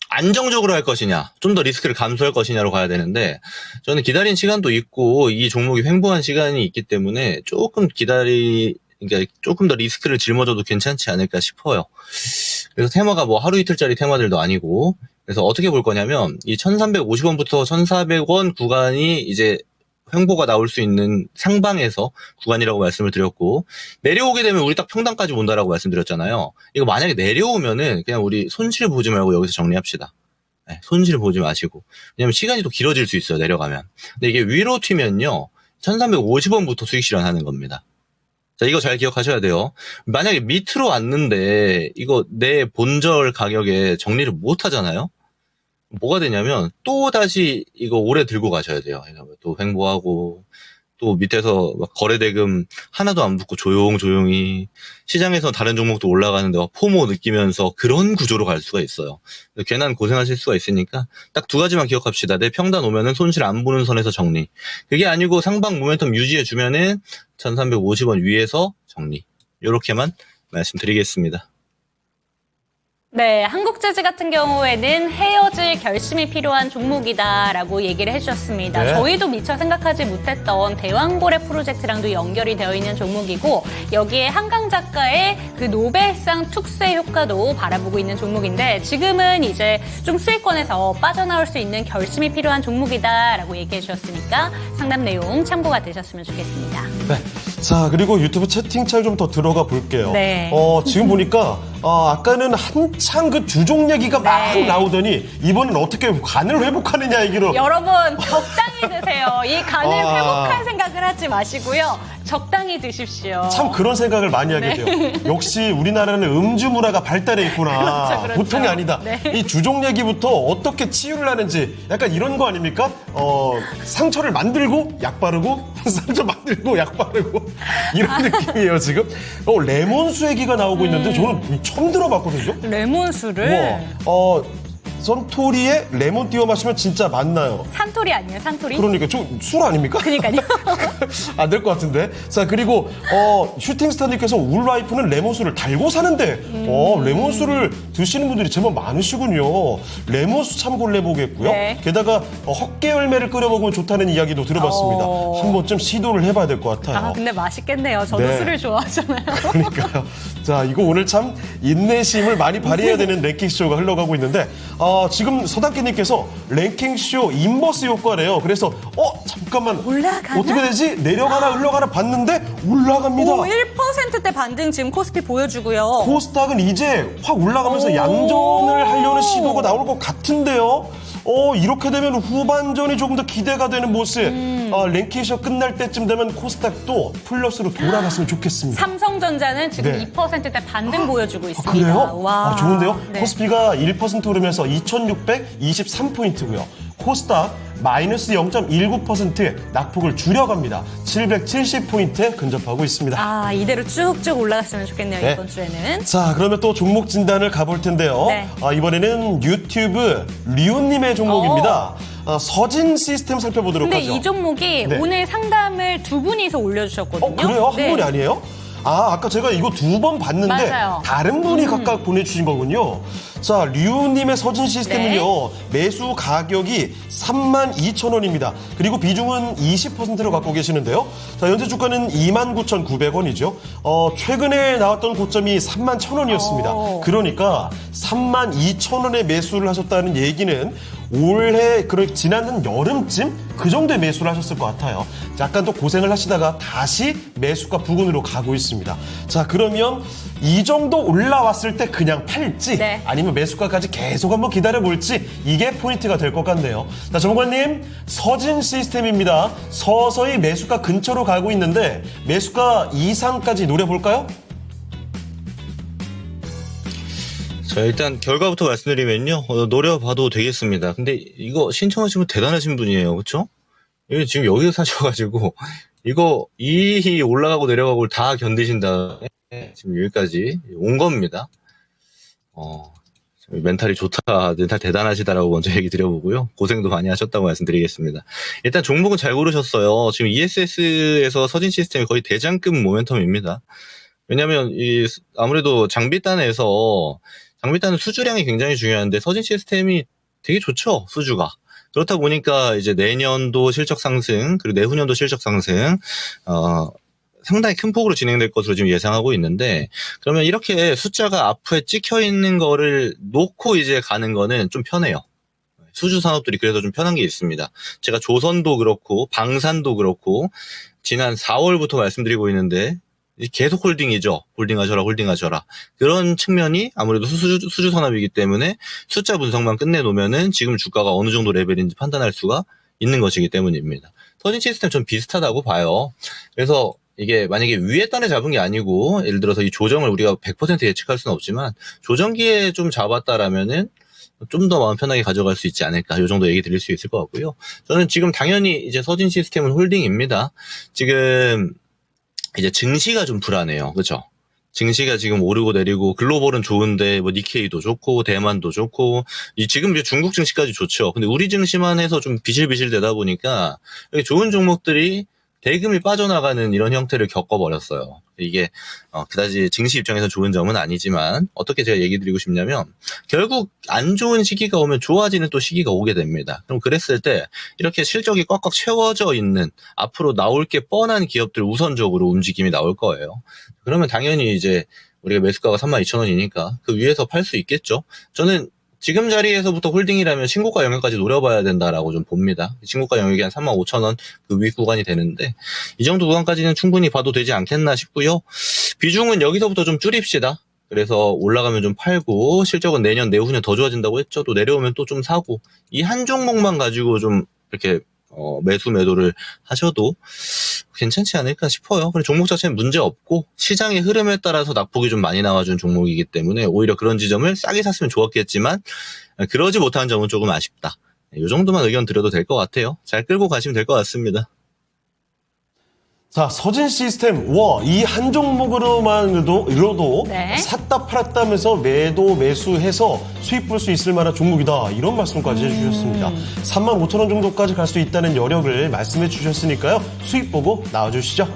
안정적으로 할 것이냐, 좀 더 리스크를 감수할 것이냐로 가야 되는데 저는 기다린 시간도 있고 이 종목이 횡보한 시간이 있기 때문에 그러니까 조금 더 리스크를 짊어져도 괜찮지 않을까 싶어요. 그래서 테마가 뭐 하루 이틀짜리 테마들도 아니고 그래서 어떻게 볼 거냐면 이 1350원부터 1400원 구간이 이제 횡보가 나올 수 있는 상방에서 구간이라고 말씀을 드렸고 내려오게 되면 우리 딱 평단까지 온다라고 말씀드렸잖아요. 이거 만약에 내려오면은 그냥 우리 손실 보지 말고 여기서 정리합시다. 네, 손실 보지 마시고. 왜냐면 시간이 또 길어질 수 있어요. 내려가면. 근데 이게 위로 튀면요. 1350원부터 수익 실현하는 겁니다. 자, 이거 잘 기억하셔야 돼요. 만약에 밑으로 왔는데 이거 내 본절 가격에 정리를 못 하잖아요. 뭐가 되냐면 또 다시 이거 오래 들고 가셔야 돼요. 또 횡보하고 또 밑에서 막 거래대금 하나도 안 붙고 조용조용히 시장에서 다른 종목도 올라가는데 막 포모 느끼면서 그런 구조로 갈 수가 있어요. 괜한 고생하실 수가 있으니까 딱 두 가지만 기억합시다. 내 평단 오면은 손실 안 보는 선에서 정리. 그게 아니고 상방 모멘텀 유지해 주면은 1350원 위에서 정리. 요렇게만 말씀드리겠습니다. 네, 한국재지 같은 경우에는 헤어질 결심이 필요한 종목이다라고 얘기를 해주셨습니다. 네. 저희도 미처 생각하지 못했던 대왕고래 프로젝트랑도 연결이 되어 있는 종목이고 여기에 한강 작가의 그 노벨상 특수의 효과도 바라보고 있는 종목인데 지금은 이제 좀 수익권에서 빠져나올 수 있는 결심이 필요한 종목이다라고 얘기해 주셨으니까 상담 내용 참고가 되셨으면 좋겠습니다. 네. 자, 그리고 유튜브 채팅창 좀 더 들어가 볼게요. 네. 지금 보니까 아까는 한창 그 주종 얘기가 막 네. 나오더니 이번엔 어떻게 간을 회복하느냐 얘기로. 여러분 적당히 드세요. 이 간을 회복할 생각을 하지 마시고요. 적당히 드십시오. 참 그런 생각을 많이 하게 네. 돼요. 역시 우리나라는 음주 문화가 발달해 있구나. 그렇죠, 그렇죠. 보통이 아니다. 네. 이 주종 얘기부터 어떻게 치유를 하는지 약간 이런 거 아닙니까? 상처를 만들고 약 바르고 상처 만들고 약 바르고 이런 느낌이에요 지금. 레몬수 얘기가 나오고 있는데 저는 처음 들어봤거든요. 레몬수를 선토리에 레몬 띄워 마시면 진짜 맛나요. 산토리 아니에요? 산토리? 그러니까 술 아닙니까? 그러니까요. 안 될 것 같은데. 자, 그리고 슈팅스타님께서 울라이프는 레몬수를 달고 사는데 레몬수를 드시는 분들이 제법 많으시군요. 레몬수 참 골라보겠고요. 네. 게다가 헛개 열매를 끓여 먹으면 좋다는 이야기도 들어봤습니다. 한 번쯤 시도를 해봐야 될 것 같아요. 아, 근데 맛있겠네요. 저도 네. 술을 좋아하잖아요. 그러니까요. 자, 이거 오늘 참 인내심을 많이 발휘해야 되는 랭킹쇼가 흘러가고 있는데 지금 서당깨님께서 랭킹쇼 인버스 효과래요. 그래서 잠깐만 올라가나? 어떻게 되지? 내려가나 흘러가나 봤는데 올라갑니다. 1%대 반등 지금 코스피 보여주고요. 코스닥은 이제 확 올라가면서 양전을 하려는 시도가 나올 것 같은데요. 이렇게 되면 후반전이 조금 더 기대가 되는 모습. 랭킹쇼 끝날 때쯤 되면 코스닥도 플러스로 돌아갔으면 좋겠습니다. 삼성전자는 지금 네. 2%대 반등 보여주고 있습니다. 그래요? 와. 좋은데요? 네. 코스피가 1% 오르면서 2623포인트고요. 코스닥 마이너스 0.19% 낙폭을 줄여갑니다. 770포인트에 근접하고 있습니다. 아, 이대로 쭉쭉 올라갔으면 좋겠네요, 네. 이번 주에는. 자, 그러면 또 종목 진단을 가볼 텐데요. 네. 이번에는 유튜브 리온님의 종목입니다. 서진 시스템 살펴보도록 근데 하죠. 이 종목이 네. 오늘 상담을 두 분이서 올려주셨거든요. 그래요? 한 네. 분이 아니에요? 아까 제가 이거 2번 봤는데 맞아요. 다른 분이 각각 보내주신 거군요. 자, 류님의 서진 시스템은요. 매수 가격이 32,000원입니다. 그리고 비중은 20%로 갖고 계시는데요. 자, 현재 주가는 29,900원이죠. 최근에 나왔던 고점이 31,000원이었습니다. 그러니까 32,000원에 매수를 하셨다는 얘기는 올해 지난 한 여름쯤 그 정도의 매수를 하셨을 것 같아요. 약간 또 고생을 하시다가 다시 매수가 부근으로 가고 있습니다. 자, 그러면 이 정도 올라왔을 때 그냥 팔지 네. 아니면 매수가까지 계속 한번 기다려볼지 이게 포인트가 될 것 같네요. 자, 전문가님, 서진 시스템입니다. 서서히 매수가 근처로 가고 있는데 매수가 이상까지 노려볼까요? 자, 일단 결과부터 말씀드리면요. 노려봐도 되겠습니다. 근데 이거 신청하신 분 대단하신 분이에요. 그렇죠? 지금 여기서 사셔가지고 이거 이 올라가고 내려가고 다 견디신 다음에 지금 여기까지 온 겁니다. 멘탈이 좋다, 멘탈 대단하시다라고 먼저 얘기 드려보고요. 고생도 많이 하셨다고 말씀드리겠습니다. 일단 종목은 잘 고르셨어요. 지금 ESS에서 서진 시스템이 거의 대장급 모멘텀입니다. 왜냐하면 아무래도 장비단은 수주량이 굉장히 중요한데 서진 시스템이 되게 좋죠, 수주가. 그렇다 보니까 이제 내년도 실적 상승, 그리고 내후년도 실적 상승, 상당히 큰 폭으로 진행될 것으로 지금 예상하고 있는데, 그러면 이렇게 숫자가 앞에 찍혀 있는 거를 놓고 이제 가는 거는 좀 편해요. 수주 산업들이 그래서 좀 편한 게 있습니다. 제가 조선도 그렇고, 방산도 그렇고, 지난 4월부터 말씀드리고 있는데, 계속 홀딩이죠. 홀딩하셔라. 그런 측면이 아무래도 수주 산업이기 때문에 숫자 분석만 끝내놓으면은 지금 주가가 어느 정도 레벨인지 판단할 수가 있는 것이기 때문입니다. 서진 시스템 좀 비슷하다고 봐요. 그래서 이게 만약에 위에 단에 잡은 게 아니고 예를 들어서 이 조정을 우리가 100% 예측할 수는 없지만 조정기에 좀 잡았다라면은 좀 더 마음 편하게 가져갈 수 있지 않을까. 이 정도 얘기 드릴 수 있을 것 같고요. 저는 지금 당연히 이제 서진 시스템은 홀딩입니다. 지금 이제 증시가 좀 불안해요. 그렇죠? 증시가 지금 오르고 내리고 글로벌은 좋은데 뭐 니케이도 좋고 대만도 좋고 지금 이제 중국 증시까지 좋죠. 근데 우리 증시만 해서 좀 비실비실 되다 보니까 좋은 종목들이 대금이 빠져나가는 이런 형태를 겪어버렸어요. 이게 그다지 증시 입장에서 좋은 점은 아니지만 어떻게 제가 얘기 드리고 싶냐면 결국 안 좋은 시기가 오면 좋아지는 또 시기가 오게 됩니다. 그럼 그랬을 때 이렇게 실적이 꽉꽉 채워져 있는 앞으로 나올 게 뻔한 기업들 우선적으로 움직임이 나올 거예요. 그러면 당연히 이제 우리가 매수가가 32,000원이니까 그 위에서 팔 수 있겠죠. 저는 지금 자리에서부터 홀딩이라면 신고가 영역까지 노려봐야 된다라고 좀 봅니다. 신고가 영역이 한 35,000원 그 위 구간이 되는데 이 정도 구간까지는 충분히 봐도 되지 않겠나 싶고요. 비중은 여기서부터 좀 줄입시다. 그래서 올라가면 좀 팔고 실적은 내년 내후년 더 좋아진다고 했죠. 또 내려오면 또 좀 사고 이 한 종목만 가지고 좀 이렇게 매도를 하셔도 괜찮지 않을까 싶어요. 그리고 종목 자체는 문제 없고 시장의 흐름에 따라서 낙폭이 좀 많이 나와준 종목이기 때문에 오히려 그런 지점을 싸게 샀으면 좋았겠지만 그러지 못한 점은 조금 아쉽다. 이 정도만 의견 드려도 될 것 같아요. 잘 끌고 가시면 될 것 같습니다. 자, 서진 시스템, 이 한 종목으로만으로도 네. 샀다 팔았다 하면서 매수해서 수익 볼 수 있을 만한 종목이다. 이런 말씀까지 해주셨습니다. 35,000원 정도까지 갈 수 있다는 여력을 말씀해 주셨으니까요. 수익 보고 나와주시죠.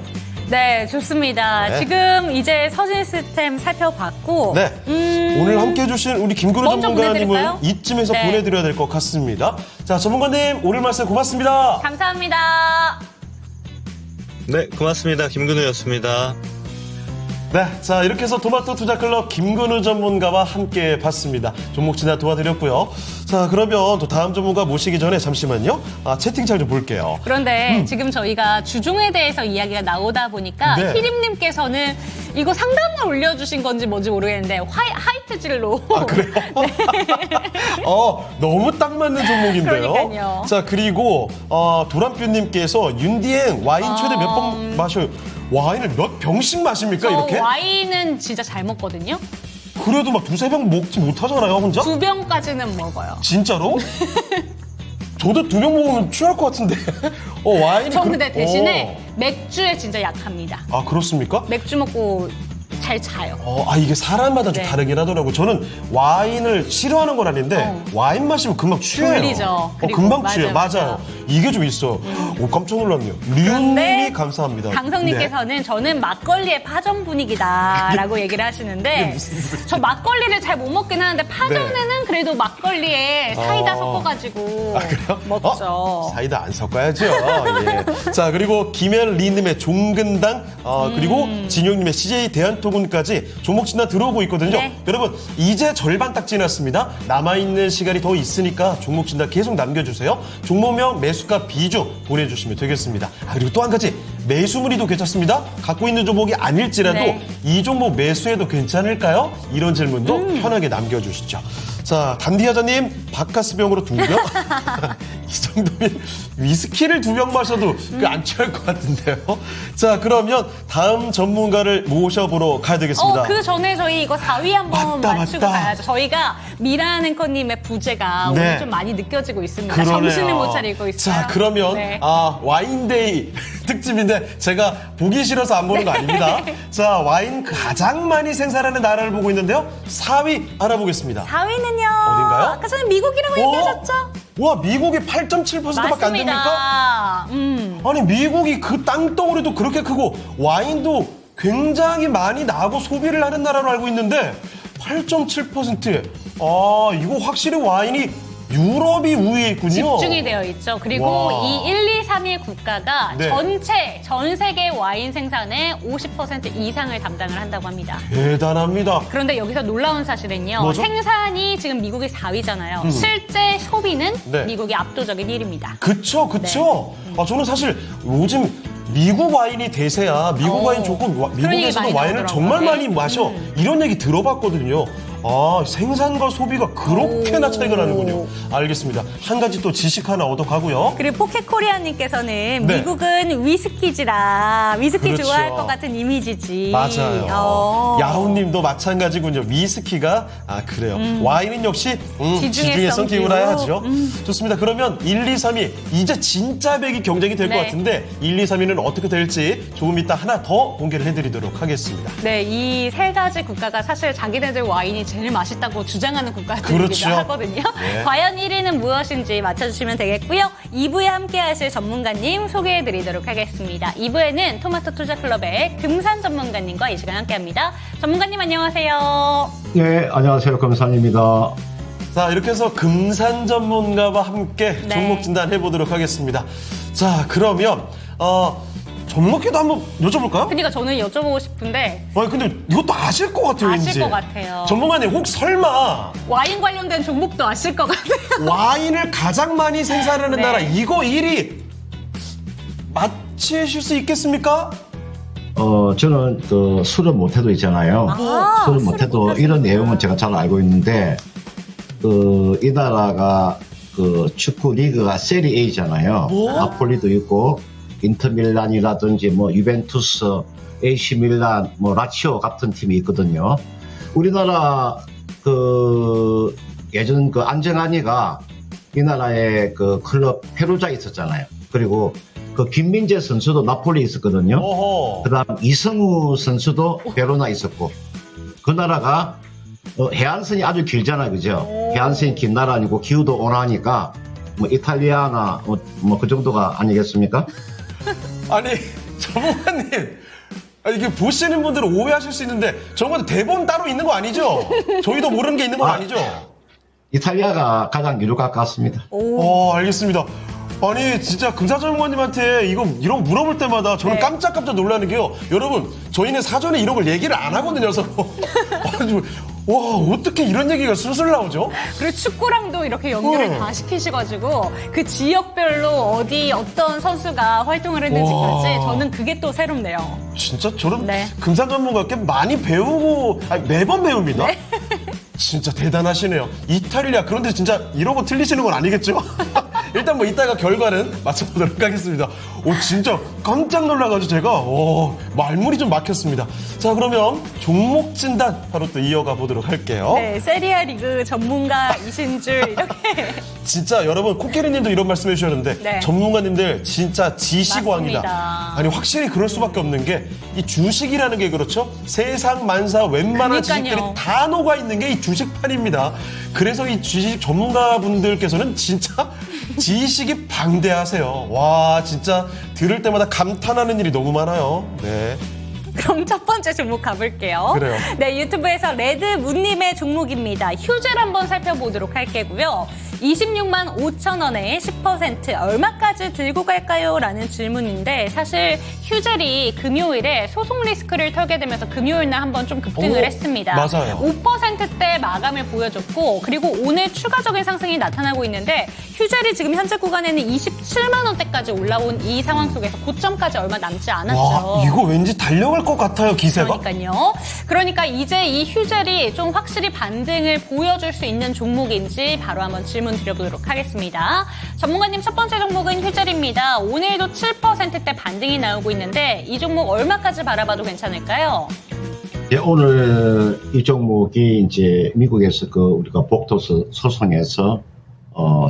네, 좋습니다. 네. 지금 이제 서진 시스템 살펴봤고. 네. 오늘 함께 해주신 우리 김근우 먼저 전문가님은 보내드릴까요? 이쯤에서 네. 보내드려야 될 것 같습니다. 자, 전문가님, 오늘 말씀 고맙습니다. 감사합니다. 네, 고맙습니다. 김근우였습니다. 네, 자, 이렇게 해서 토마토 투자클럽 김근우 전문가와 함께 봤습니다. 종목 진단 도와드렸고요. 자, 그러면 또 다음 전문가 모시기 전에 잠시만요. 채팅창 좀 볼게요. 그런데 지금 저희가 주중에 대해서 이야기가 나오다 보니까 네. 피디님께서는 이거 상담을 올려주신 건지 뭔지 모르겠는데 하이트질로. 그래요? 너무 딱 맞는 종목인데요. 그러니까요. 자, 그리고 도란뷰님께서 윤디행 와인 최대 몇 번 마셔요? 와인을 몇 병씩 마십니까, 이렇게? 와인은 진짜 잘 먹거든요. 그래도 막 두세 병 먹지 못하잖아요, 혼자? 2병까지는 먹어요. 진짜로? 저도 2병 먹으면 취할 것 같은데. 와인이. 저 근데 대신에 맥주에 진짜 약합니다. 아, 그렇습니까? 맥주 먹고 잘 자요. 이게 사람마다 좀 네. 다르긴 하더라고요. 저는 와인을 싫어하는 건 아닌데, 와인 마시면 금방 취해요. 졸리죠. 그리고 금방 맞아요, 취해요. 맞아요. 맞아요. 이게 좀 있어요. 오, 깜짝 놀랐네요. 그런데 리온님이 감사합니다. 강성님께서는 저는 막걸리의 파전 분위기다라고 얘기를 하시는데 저 막걸리를 잘 못 먹긴 하는데 파전에는 그래도 막걸리에 사이다 섞어가지고 먹죠. 사이다 안 섞어야죠. 예. 자, 그리고 김현리님의 종근당, 그리고 진용님의 CJ 대한토군까지 종목 진단 들어오고 있거든요. 네. 여러분, 이제 절반 딱 지났습니다. 남아있는 시간이 더 있으니까 종목 진단 계속 남겨주세요. 종목명, 매수가, 비중 보내주시면 되겠습니다. 그리고 또 한 가지, 매수문의도 괜찮습니다. 갖고 있는 종목이 아닐지라도 네. 이 종목 매수해도 괜찮을까요? 이런 질문도 편하게 남겨주시죠. 자, 단디하자님, 바카스병으로 2병? 이 정도면 위스키를 2병 마셔도 안 취할 것 같은데요. 자, 그러면 다음 전문가를 모셔보러 가야 되겠습니다. 그 전에 저희 이거 4위 한번 맞추고 가야죠. 저희가 미란 앵커님의 부재가 네. 오늘 좀 많이 느껴지고 있습니다. 그러네요. 정신을 못 차리고 있어요. 자, 그러면 네. 와인데이 특집인데 제가 보기 싫어서 안 보는 거 아닙니다. 자, 와인 가장 많이 생산하는 나라를 보고 있는데요. 4위 알아보겠습니다. 4위는요. 어딘가요? 아까 전에 미국이라고 얘기하셨죠? 와, 미국이 8.7%밖에 안 됩니까? 맞습니다. 아니, 미국이 그 땅덩어리도 그렇게 크고 와인도 굉장히 많이 나고 소비를 하는 나라로 알고 있는데 8.7%. 이거 확실히 와인이 유럽이 우위에 있군요. 집중이 되어 있죠. 그리고 와. 이 1, 2, 3위 국가가 네. 전 세계 와인 생산의 50% 이상을 담당을 한다고 합니다. 대단합니다. 그런데 여기서 놀라운 사실은요. 뭐죠? 생산이 지금 미국이 4위잖아요. 실제 소비는 네. 미국이 압도적인 1위입니다. 그쵸. 저는 사실 요즘 미국 와인이 대세야. 미국 와인 좋고 그런 얘기 미국에서도 많이 와인을 나오더라고요. 정말 네. 많이 마셔. 이런 얘기 들어봤거든요. 생산과 소비가 그렇게나 차이가 나는군요. 알겠습니다. 한 가지 또 지식 하나 얻어가고요. 그리고 포켓코리아님께서는 네. 미국은 위스키지라 위스키 그렇죠. 좋아할 것 같은 이미지지. 맞아요. 야ሁ님도 마찬가지군요. 위스키가 그래요. 와인은 역시 지중해성 기후라 하죠. 좋습니다. 그러면 1, 2, 3위 이제 진짜 백이 경쟁이 될 것 네. 같은데 1, 2, 3위는 어떻게 될지 조금 이따 하나 더 공개를 해드리도록 하겠습니다. 네, 이 세 가지 국가가 사실 자기네들 와인이 제일 맛있다고 주장하는 국가들이기도 그렇죠. 하거든요. 네. 과연 1위는 무엇인지 맞춰주시면 되겠고요. 2부에 함께하실 전문가님 소개해드리도록 하겠습니다. 2부에는 토마토 투자클럽의 금산 전문가님과 이 시간 함께합니다. 전문가님 안녕하세요. 네, 안녕하세요. 금산입니다. 자, 이렇게 해서 금산 전문가와 함께 네. 종목 진단해 보도록 하겠습니다. 자, 그러면 종목회도 한번 여쭤볼까요? 그러니까 저는 여쭤보고 싶은데 근데 이것도 아실 것 같아요, 아실 왠지. 것 같아요. 전문가님, 혹 설마 와인 관련된 종목도 아실 것 같아요. 와인을 가장 많이 생산하는 네. 나라 이거 1위 맞히실 수 있겠습니까? 저는 술을 못해도 있잖아요. 술을 못해도 이런 내용은 제가 잘 알고 있는데, 이 나라가 축구 리그가 세리 A잖아요. 나폴리도 있고, 인터밀란이라든지 유벤투스, AC 밀란, 라치오 같은 팀이 있거든요. 우리나라 예전 안정환이가 이 나라의 클럽 페루자에 있었잖아요. 그리고 김민재 선수도 나폴리 있었거든요. 그다음 이성우 선수도 베로나 있었고, 그 나라가 해안선이 아주 길잖아요, 그죠? 해안선이 긴 나라 아니고 기후도 온화하니까 이탈리아나 그 정도가 아니겠습니까? 아니, 전문가님, 이게 보시는 분들은 오해하실 수 있는데 전문가 대본 따로 있는 거 아니죠? 저희도 모르는 게 있는 건 아니죠? 이탈리아가 가장 유력할 것 같습니다. 알겠습니다. 아니, 진짜 금사 전문가님한테 이런 물어볼 때마다 저는 네. 깜짝깜짝 놀라는 게요. 여러분, 저희는 사전에 이런 걸 얘기를 안 하거든요. 서로. 아니, 와, 어떻게 이런 얘기가 술술 나오죠? 그리고 축구랑도 이렇게 연결을 다 시키셔가지고 그 지역별로 어떤 선수가 활동을 했는지까지 와. 저는 그게 또 새롭네요. 진짜 저는 네. 금산 전문가께 많이 배우고, 매번 배웁니다. 네. 진짜 대단하시네요. 이탈리아, 그런데 진짜 이러고 틀리시는 건 아니겠죠? 일단 뭐 이따가 결과는 맞춰보도록 하겠습니다. 오, 진짜 깜짝 놀라가지고 제가, 말문이 좀 막혔습니다. 자, 그러면 종목 진단 바로 또 이어가 보도록 할게요. 네, 세리아 리그 전문가이신 줄 이렇게. 진짜 여러분, 코끼리님도 이런 말씀 해주셨는데, 네. 전문가님들 진짜 지식왕이다. 맞습니다. 아니, 확실히 그럴 수밖에 없는 게, 이 주식이라는 게 그렇죠? 세상 만사 웬만한 그러니까요. 지식들이 다 녹아있는 게 이 주식판입니다. 그래서 이 주식 전문가분들께서는 진짜 지식이 방대하세요. 와, 진짜 들을 때마다 감탄하는 일이 너무 많아요. 네. 그럼 첫 번째 종목 가볼게요. 그래요. 네, 유튜브에서 레드문님의 종목입니다. 휴젤 한번 살펴보도록 할게고요. 26만 5천 원에 10% 얼마까지 들고 갈까요? 라는 질문인데 사실 휴젤이 금요일에 소송 리스크를 털게 되면서 금요일 날 한번 좀 급등을 했습니다. 맞아요. 5%대 마감을 보여줬고 그리고 오늘 추가적인 상승이 나타나고 있는데 휴젤이 지금 현재 구간에는 27만 원대까지 올라온 이 상황 속에서 고점까지 얼마 남지 않았죠. 와, 이거 왠지 달려갈 것 같아요, 기세가. 그러니까요. 그러니까 이제 이 휴젤이 좀 확실히 반등을 보여줄 수 있는 종목인지 바로 한번 질문 드려보도록 하겠습니다. 전문가님 첫 번째 종목은 휴젤입니다. 오늘도 7%대 반등이 나오고 있는데 이 종목 얼마까지 바라봐도 괜찮을까요? 네, 오늘 이 종목이 이제 미국에서 우리가 복도서 소송에서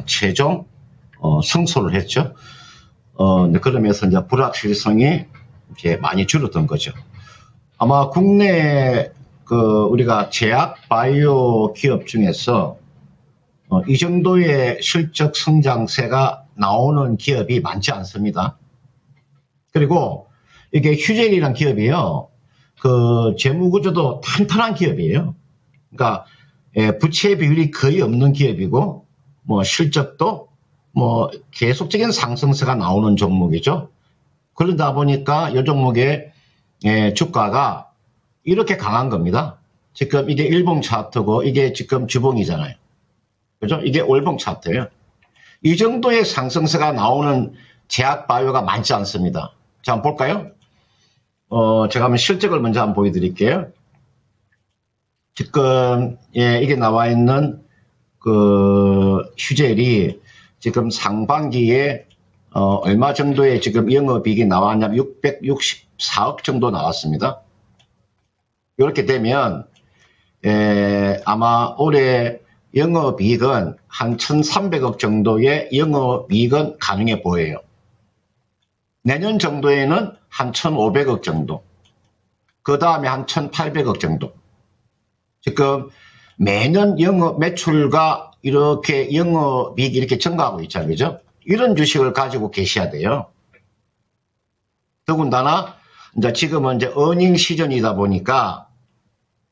최종 승소를 했죠. 네, 그러면서 이제 불확실성이 이제 많이 줄었던 거죠. 아마 국내 우리가 제약 바이오 기업 중에서 이 정도의 실적 성장세가 나오는 기업이 많지 않습니다. 그리고 이게 휴젤이란 기업이요. 재무구조도 탄탄한 기업이에요. 그러니까 부채 비율이 거의 없는 기업이고 뭐 실적도 뭐 계속적인 상승세가 나오는 종목이죠. 그러다 보니까 이 종목의 주가가 이렇게 강한 겁니다. 지금 이게 일봉 차트고 이게 지금 주봉이잖아요. 그죠? 이게 월봉 차트예요. 이 정도의 상승세가 나오는 제약 바이오가 많지 않습니다. 자, 한번 볼까요? 제가 한번 실적을 먼저 한번 보여드릴게요. 지금 이게 나와 있는 휴젤이 지금 상반기에 얼마 정도의 지금 영업이익이 나왔냐면 664억 정도 나왔습니다. 이렇게 되면 아마 올해 영업이익은 한 1,300억 정도의 영업이익은 가능해 보여요. 내년 정도에는 한 1,500억 정도. 그 다음에 한 1,800억 정도. 지금 매년 영업 매출과 이렇게 영업이익이 이렇게 증가하고 있잖아요. 그죠? 이런 주식을 가지고 계셔야 돼요. 더군다나 이제 지금은 이제 어닝 시즌이다 보니까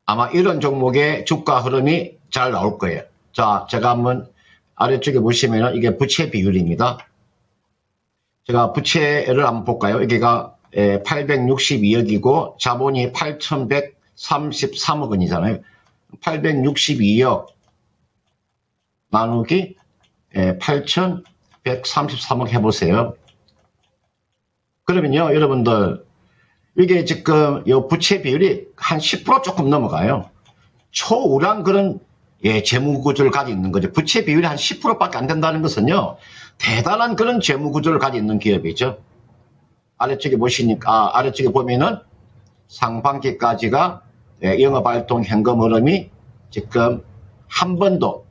아마 이런 종목의 주가 흐름이 잘 나올 거예요. 자, 제가 한번 아래쪽에 보시면은 이게 부채 비율입니다. 제가 부채를 한번 볼까요? 여기가 862억이고 자본이 8,133억 원이잖아요. 862억 나누기 8,133억 해보세요. 그러면요, 여러분들 이게 지금 이 부채 비율이 한 10% 조금 넘어가요. 초우량 그런 재무 구조를 가지고 있는 거죠. 부채 비율이 한 10%밖에 안 된다는 것은요, 대단한 그런 재무 구조를 가지고 있는 기업이죠. 아래쪽에 보시니까, 아래쪽에 보면은 상반기까지가 영업활동 현금 흐름이 지금 한 번도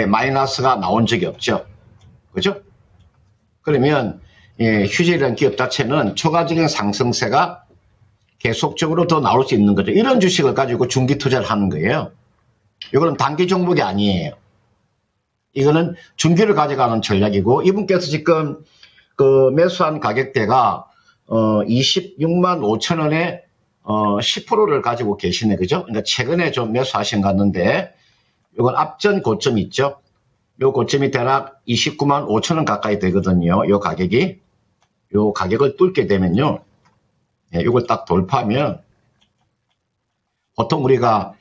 마이너스가 나온 적이 없죠. 그죠? 그러면 휴젤이라는 기업 자체는 초과적인 상승세가 계속적으로 더 나올 수 있는 거죠. 이런 주식을 가지고 중기 투자를 하는 거예요. 이거는 단기 종목이 아니에요. 이거는 중기를 가져가는 전략이고, 이분께서 지금 매수한 가격대가 26만 5천 원에 10%를 가지고 계시네. 그죠? 그러니까 최근에 좀 매수하신 것 같는데, 이건 앞전 고점 있죠? 요 고점이 대략 29만 5천 원 가까이 되거든요. 요 가격이. 요 가격을 뚫게 되면요. 이걸 딱 돌파하면 보통 우리가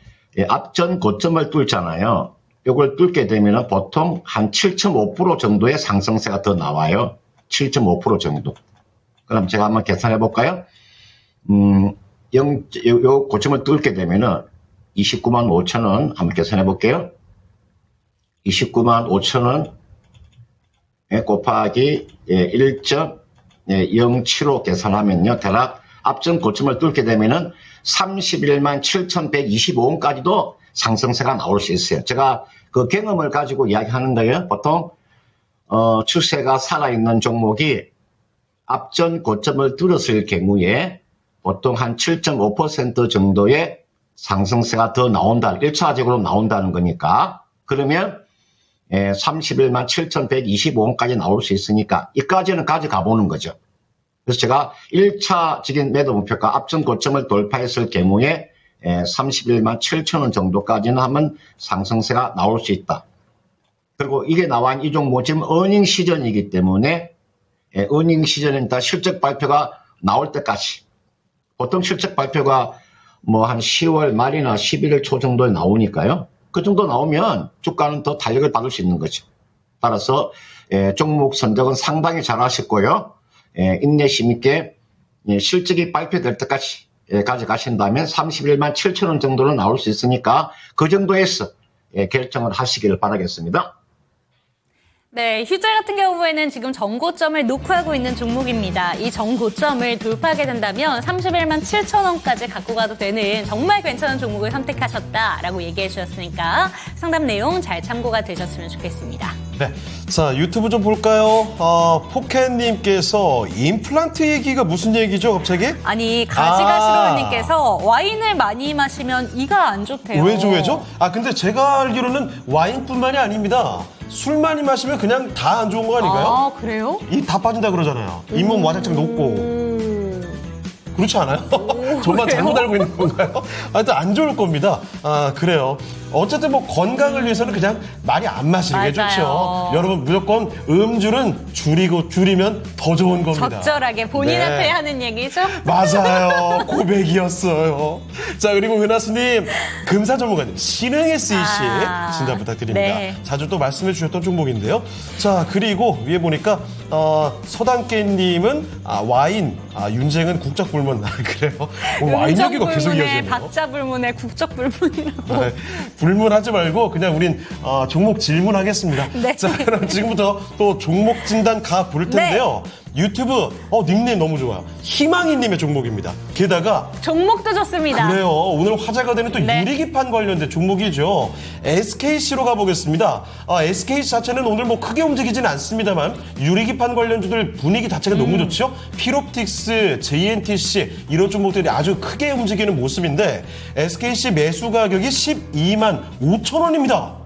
앞전 고점을 뚫잖아요. 이걸 뚫게 되면 보통 한 7.5% 정도의 상승세가 더 나와요. 7.5% 정도. 그럼 제가 한번 계산해 볼까요? 요 고점을 뚫게 되면 29만 5천 원 한번 계산해 볼게요. 29만 5천 원 곱하기 1.075 계산하면요. 대략 앞전 고점을 뚫게 되면은 31만 7,125원까지도 상승세가 나올 수 있어요. 제가 그 경험을 가지고 이야기하는 거예요. 보통 추세가 살아있는 종목이 앞전 고점을 뚫었을 경우에 보통 한 7.5% 정도의 상승세가 더 나온다. 1차적으로 나온다는 거니까. 그러면 31만 7,125원까지 나올 수 있으니까 이까지는 가져가 보는 거죠. 그래서 제가 1차적인 매도 목표가 앞전 고점을 돌파했을 경우에 31만 7천원 정도까지는 하면 상승세가 나올 수 있다. 그리고 이게 나와 있는 이 종목 지금 어닝 시즌이기 때문에 어닝 시즌이니까 실적 발표가 나올 때까지 보통 실적 발표가 뭐 한 10월 말이나 11월 초 정도에 나오니까요. 그 정도 나오면 주가는 더 탄력을 받을 수 있는 거죠. 따라서 종목 선정은 상당히 잘 하셨고요. 인내심 있게 실적이 발표될 때까지 가져가신다면 31만 7천원 정도는 나올 수 있으니까 그 정도에서 결정을 하시기를 바라겠습니다. 네, 휴젤 같은 경우에는 지금 전고점을 녹화하고 있는 종목입니다. 이 전고점을 돌파하게 된다면 31만 7천원까지 갖고 가도 되는 정말 괜찮은 종목을 선택하셨다라고 얘기해 주셨으니까 상담 내용 잘 참고가 되셨으면 좋겠습니다. 네. 자, 유튜브 좀 볼까요? 포켓님께서 임플란트 얘기가 무슨 얘기죠, 갑자기? 아니, 가지가시로님께서 와인을 많이 마시면 이가 안 좋대요. 왜죠? 근데 제가 알기로는 와인뿐만이 아닙니다. 술 많이 마시면 그냥 다 안 좋은 거 아닌가요? 아, 그래요? 입 다 빠진다 그러잖아요. 잇몸 와장창 녹고. 그렇지 않아요? 저만 그래요? 잘못 알고 있는 건가요? 하여튼 안 좋을 겁니다. 그래요. 어쨌든 뭐 건강을 위해서는 그냥 많이 안 마시는 게 맞아요. 좋죠. 여러분 무조건 음주는 줄이면 더 좋은 겁니다. 적절하게 본인한테 네. 하는 얘기죠? 맞아요. 고백이었어요. 자, 그리고 은하수님, 금사 전문가님, 신흥의 스이씨 진단 부탁드립니다. 네. 자주 또 말씀해 주셨던 종목인데요. 자, 그리고 위에 보니까, 서당깨님은, 와인, 윤쟁은 국적불문. 그래요? 와인 얘기가 계속 이어지네요. 박자불문에 국적불문이라고. 불문하지 말고 그냥 우린 종목 질문하겠습니다. 네. 자, 그럼 지금부터 또 종목 진단 가 볼 텐데요. 유튜브 닉네임 너무 좋아요. 희망이님의 종목입니다. 게다가 종목도 좋습니다. 그래요. 오늘 화제가 되는 또 네. 유리기판 관련된 종목이죠. SKC로 가보겠습니다. SKC 자체는 오늘 뭐 크게 움직이진 않습니다만 유리기판 관련주들 분위기 자체가 너무 좋죠. 피롭틱스, JNTC 이런 종목들이 아주 크게 움직이는 모습인데 SKC 매수 가격이 12만 5천 원입니다.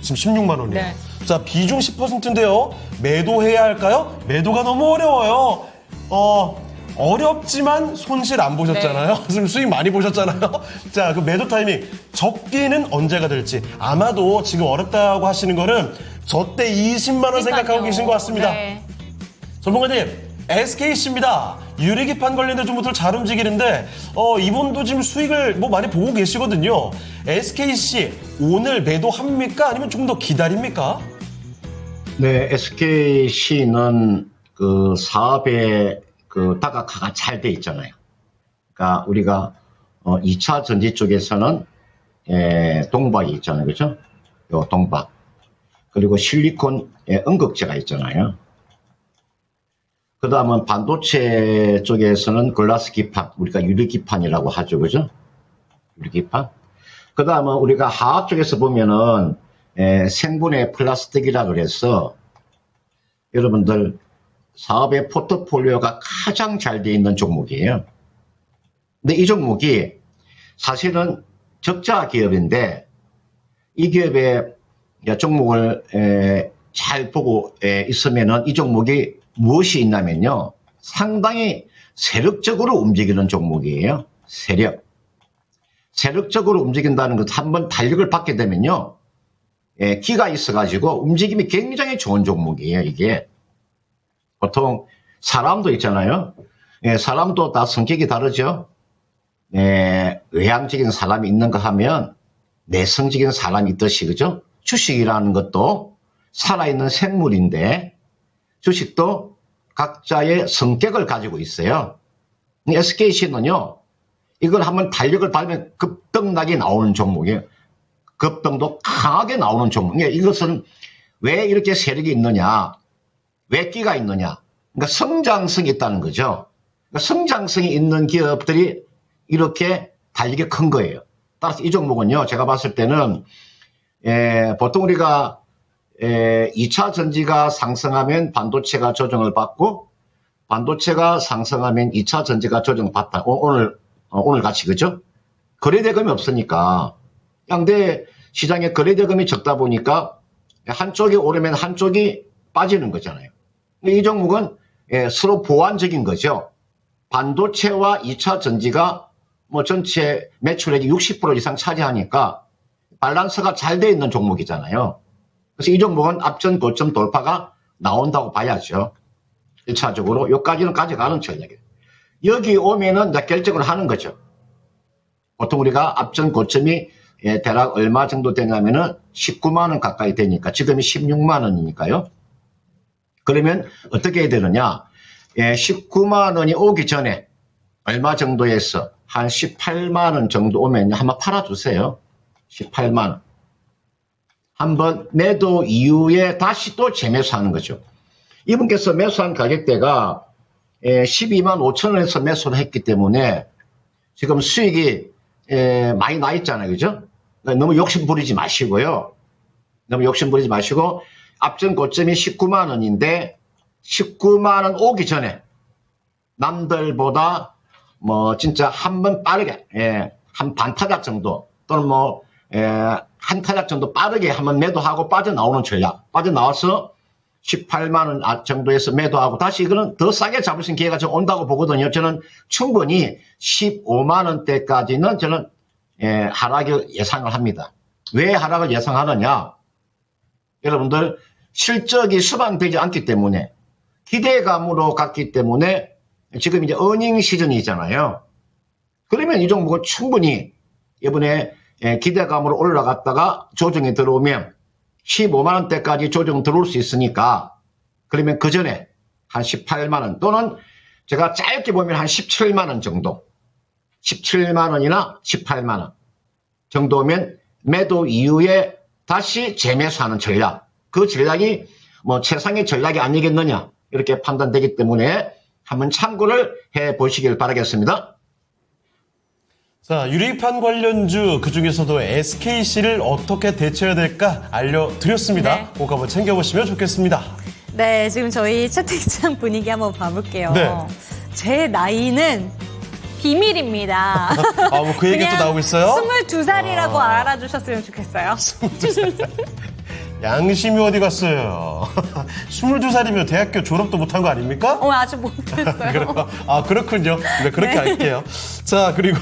지금 16만 원이에요. 네. 자, 비중 10%인데요. 매도해야 할까요? 매도가 너무 어려워요. 어렵지만 손실 안 보셨잖아요. 지금 수익 많이 보셨잖아요. 자, 그 매도 타이밍 적기는 언제가 될지 아마도 지금 어렵다고 하시는 거는 저 때 20만 원 생각하고 계신 것 같습니다. 네. 전문가님, SKC입니다. 유리기판 관련된 종목들 잘 움직이는데 이분도 지금 수익을 뭐 많이 보고 계시거든요. SKC 오늘 매도합니까? 아니면 조금 더 기다립니까? 네, SKC는 그 사업에 그 다각화가 잘 돼 있잖아요. 그러니까 우리가 2차 전지 쪽에서는 동박이 있잖아요, 그렇죠? 요 동박. 그리고 실리콘 음극재가 있잖아요. 그 다음은 반도체 쪽에서는 글라스 기판, 우리가 유리기판이라고 하죠, 그죠? 유리기판. 그 다음은 우리가 화학 쪽에서 보면은 생분해 플라스틱이라 그래서 여러분들 사업의 포트폴리오가 가장 잘 되어 있는 종목이에요. 근데 이 종목이 사실은 적자 기업인데 이 기업의 종목을 잘 보고 있으면은 이 종목이 무엇이 있냐면요. 상당히 세력적으로 움직이는 종목이에요. 세력적으로 움직인다는 것, 한번 탄력을 받게 되면요. 기가 있어가지고 움직임이 굉장히 좋은 종목이에요, 이게. 보통 사람도 있잖아요. 사람도 다 성격이 다르죠. 외향적인 사람이 있는가 하면 내성적인 사람이 있듯이, 그죠? 주식이라는 것도 살아있는 생물인데 주식도 각자의 성격을 가지고 있어요. SKC는요, 이걸 한번 탄력을 받으면 급등락이 나오는 종목이에요. 급등도 강하게 나오는 종목. 이것은 왜 이렇게 세력이 있느냐? 왜 끼가 있느냐? 그러니까 성장성이 있다는 거죠. 그러니까 성장성이 있는 기업들이 이렇게 달리게 큰 거예요. 따라서 이 종목은요, 제가 봤을 때는 보통 우리가 2차 전지가 상승하면 반도체가 조정을 받고 반도체가 상승하면 2차 전지가 조정을 받다. 오늘 같이 그죠? 거래대금이 없으니까 양대 시장에 거래대금이 적다 보니까 한쪽이 오르면 한쪽이 빠지는 거잖아요. 이 종목은 서로 보완적인 거죠. 반도체와 2차 전지가 뭐 전체 매출액이 60% 이상 차지하니까 밸런스가 잘 돼 있는 종목이잖아요. 그래서 이 종목은 앞전 고점 돌파가 나온다고 봐야죠. 1차적으로 여기까지는 가져가는 전략이에요. 여기 오면은 이제 결정을 하는 거죠. 보통 우리가 앞전 고점이 대략 얼마 정도 되냐면은 19만 원 가까이 되니까 지금이 16만 원이니까요. 그러면 어떻게 해야 되느냐? 19만 원이 오기 전에 얼마 정도에서 한 18만 원 정도 오면 한번 팔아주세요. 18만 원. 한번 매도 이후에 다시 또 재매수하는 거죠. 이분께서 매수한 가격대가 12만 5천 원에서 매수를 했기 때문에 지금 수익이 많이 나 있잖아요. 그죠? 너무 욕심 부리지 마시고요. 너무 욕심 부리지 마시고 앞전 고점이 19만 원인데 19만 원 오기 전에 남들보다 뭐 진짜 한번 빠르게 한 반 타작 정도 또는 뭐 한 타작 정도 빠르게 한번 매도하고 빠져나오는 전략. 빠져나와서 18만 원 정도에서 매도하고 다시 이거는 더 싸게 잡을 수 있는 기회가 좀 온다고 보거든요. 저는 충분히 15만 원대까지는 저는 하락을 예상을 합니다. 왜 하락을 예상하느냐? 여러분들 실적이 수반되지 않기 때문에 기대감으로 갔기 때문에 지금 이제 어닝 시즌이잖아요. 그러면 이 종목은 충분히 이번에 기대감으로 올라갔다가 조정이 들어오면 15만 원대까지 조정 들어올 수 있으니까 그러면 그 전에 한 18만 원 또는 제가 짧게 보면 한 17만 원 정도 17만 원이나 18만 원 정도면 매도 이후에 다시 재매수하는 전략. 그 전략이 뭐 최상의 전략이 아니겠느냐 이렇게 판단되기 때문에 한번 참고를 해 보시길 바라겠습니다. 자, 유리판 관련주 그중에서도 SKC를 어떻게 대처해야 될까 알려드렸습니다. 네. 꼭 한번 챙겨보시면 좋겠습니다. 네, 지금 저희 채팅창 분위기 한번 봐볼게요. 네. 제 나이는 비밀입니다. 아, 뭐 그 얘기 또 나오고 있어요? 22살이라고 알아주셨으면 좋겠어요. 양심이 어디 갔어요? 22살이면 대학교 졸업도 못한 거 아닙니까? 아직 못했어요. 그렇군요. 네, 그렇게 할게요. 자, 그리고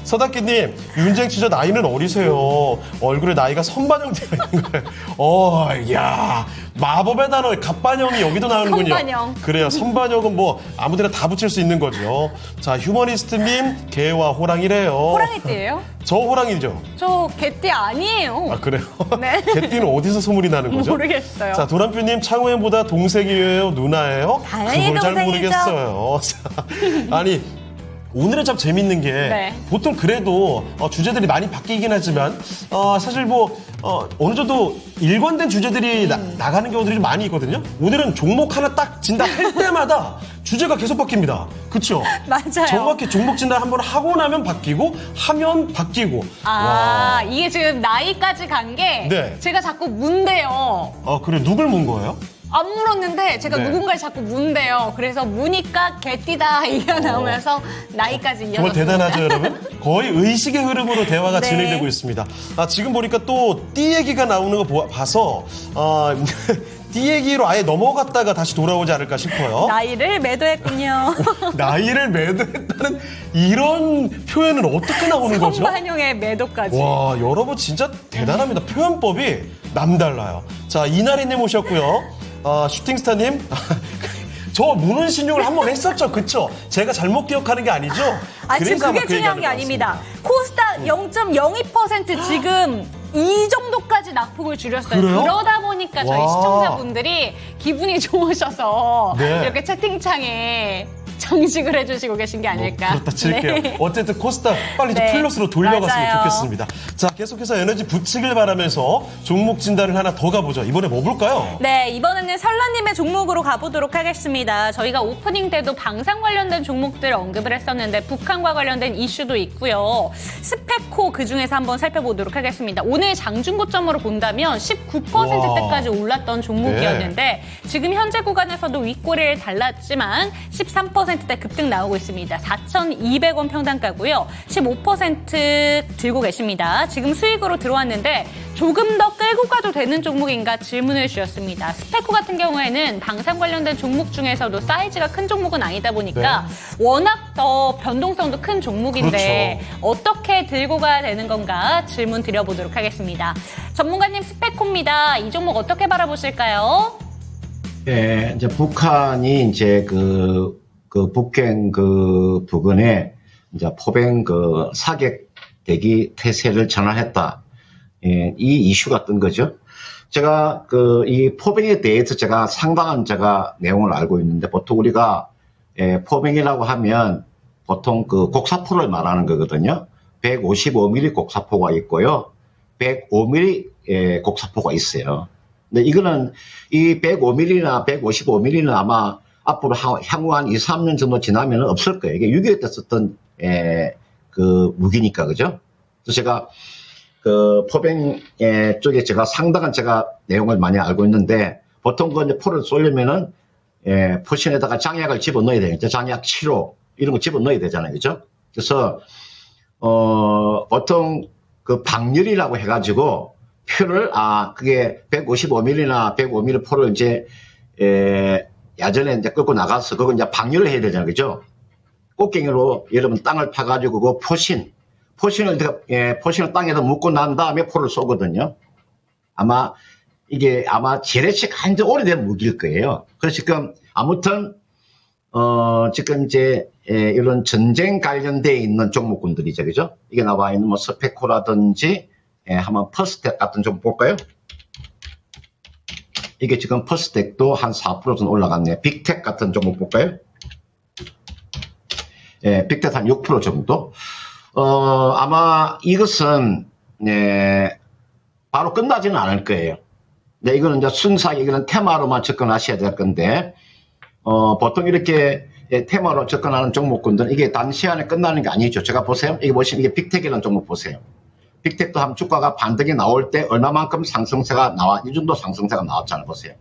서다키님, 윤쟁 씨 저 나이는 어리세요. 얼굴에 나이가 선반영 되어 있는 거예요. 이야, 마법의 단어 갑반영이 여기도 나오는군요. 선반영. 그래요. 선반영은 뭐 아무데나 다 붙일 수 있는 거죠. 자, 휴머니스트님, 개와 호랑이래요. 호랑이띠예요? 저 호랑이죠. 저 개띠 아니에요. 그래요? 네. 개띠는 어디서 소문이 나는 거죠? 모르겠어요. 자, 도란표님, 창호연보다 동생이에요? 누나예요? 당연히 그걸 잘 동생이죠. 모르겠어요. 자, 아니, 오늘은 참 재밌는 게 네. 보통 그래도 주제들이 많이 바뀌긴 하지만 사실 뭐 어느 정도 일관된 주제들이 나가는 경우들이 좀 많이 있거든요. 오늘은 종목 하나 딱 진다 할 때마다 주제가 계속 바뀝니다. 그렇죠? 맞아요. 정확히 종목 진단 한번 하고 나면 바뀌고 하면 바뀌고. 와. 이게 지금 나이까지 간 게 네. 제가 자꾸 문대요. 그래 누굴 문 거예요? 안 물었는데 제가 네. 누군가를 자꾸 문대요. 그래서 무니까 개띠다 이게 나오면서 나이까지 이어졌습니다. 정말 대단하죠, 여러분? 거의 의식의 흐름으로 대화가 네. 진행되고 있습니다. 지금 보니까 또 띠 얘기가 나오는 거 봐서 띠 얘기로 아예 넘어갔다가 다시 돌아오지 않을까 싶어요. 나이를 매도했군요. 나이를 매도했다는 이런 표현은 어떻게 나오는 거죠? 선반영의 매도까지. 와, 여러분 진짜 대단합니다. 표현법이 남달라요. 자, 이나리님 오셨고요. 슈팅스타님. 저 무는 신용을 한번 했었죠. 그쵸? 제가 잘못 기억하는 게 아니죠? 지금 그래서 아마 그게 그 중요한 얘기하는 게 것 아닙니다. 같습니다. 코스닥 0.02% 지금 이 정도까지 낙폭을 줄였어요. 그래요? 그러다 보니까 저희 와. 시청자분들이 기분이 좋으셔서 네. 이렇게 채팅창에 장식을 해주시고 계신 게 아닐까. 그렇다 칠게요. 네. 어쨌든 코스닥 빨리 좀 네. 플러스로 돌려갔으면 맞아요. 좋겠습니다. 자, 계속해서 에너지 붙이길 바라면서 종목 진단을 하나 더 가보죠. 이번에 뭐 볼까요? 네, 이번에는 설라님의 종목으로 가보도록 하겠습니다. 저희가 오프닝 때도 방산 관련된 종목들 언급을 했었는데 북한과 관련된 이슈도 있고요. 스페코 그중에서 한번 살펴보도록 하겠습니다. 오늘 장중고점으로 본다면 19%대까지 올랐던 종목이었는데 지금 현재 구간에서도 윗꼬리를 달랐지만 13%대 급등 나오고 있습니다. 4,200원 평단가고요. 15% 들고 계십니다. 지금 수익으로 들어왔는데 조금 더 끌고 가도 되는 종목인가 질문을 주셨습니다. 스페코 같은 경우에는 방산 관련된 종목 중에서도 사이즈가 큰 종목은 아니다 보니까 워낙 더 변동성도 큰 종목인데 어떻게 들고 가야 되는 건가 질문 드려보도록 하겠습니다. 전문가님 스페코입니다. 이 종목 어떻게 바라보실까요? 예, 이제 북한이 이제 그 북경 그 부근에 이제 포병 그 사격 대기 태세를 전환했다. 예, 이 이슈가 뜬 거죠. 제가 이 포병에 대해서 제가 상당한 내용을 알고 있는데 보통 우리가 포병이라고 하면 보통 그 곡사포를 말하는 거거든요. 155mm 곡사포가 있고요. 105mm 곡사포가 있어요. 근데 이거는 이 105mm나 155mm는 아마 앞으로 향후 한 2, 3년 정도 지나면 없을 거예요. 이게 6.25 때 썼던 그 무기니까, 그죠? 그래서 제가 그 포병 쪽에 상당한 내용을 많이 알고 있는데 보통 그 이제 포를 쏘려면은 포신에다가 장약을 집어넣어야 되겠죠. 장약 치료 이런 거 집어넣어야 되잖아요, 그죠? 그래서 보통 그 방열이라고 해가지고 표를 그게 155mm나 105mm 포를 이제 야전에 이제 끌고 나가서 그거 이제 방열을 해야 되잖아요, 그죠? 꽃갱이로 여러분 땅을 파가지고 그 포신을 땅에다 묻고 난 다음에 포를 쏘거든요. 이게 재래식 한지 오래된 무기일 거예요. 그래서 지금 아무튼 지금 이제 이런 전쟁 관련되어 있는 종목군들이죠, 그죠? 이게 나와 있는 뭐 스페코라든지 한번 퍼스텍 같은 좀 볼까요? 이게 지금 퍼스텍도 한 4% 정도 올라갔네요. 빅텍 같은 종목 볼까요? 빅텍 한 6% 정도. 아마 이것은 바로 끝나지는 않을 거예요. 네, 이거는 이제 순수하게 이거는 테마로만 접근하셔야 될 건데 보통 이렇게 테마로 접근하는 종목군들은 이게 단시간에 끝나는 게 아니죠. 제가 보세요. 이게 보시면 이게 빅텍이라는 종목 보세요. 빅텍도 한 주가가 반등이 나올 때 얼마만큼 상승세가 이 정도 상승세가 나왔잖아요. 보세요.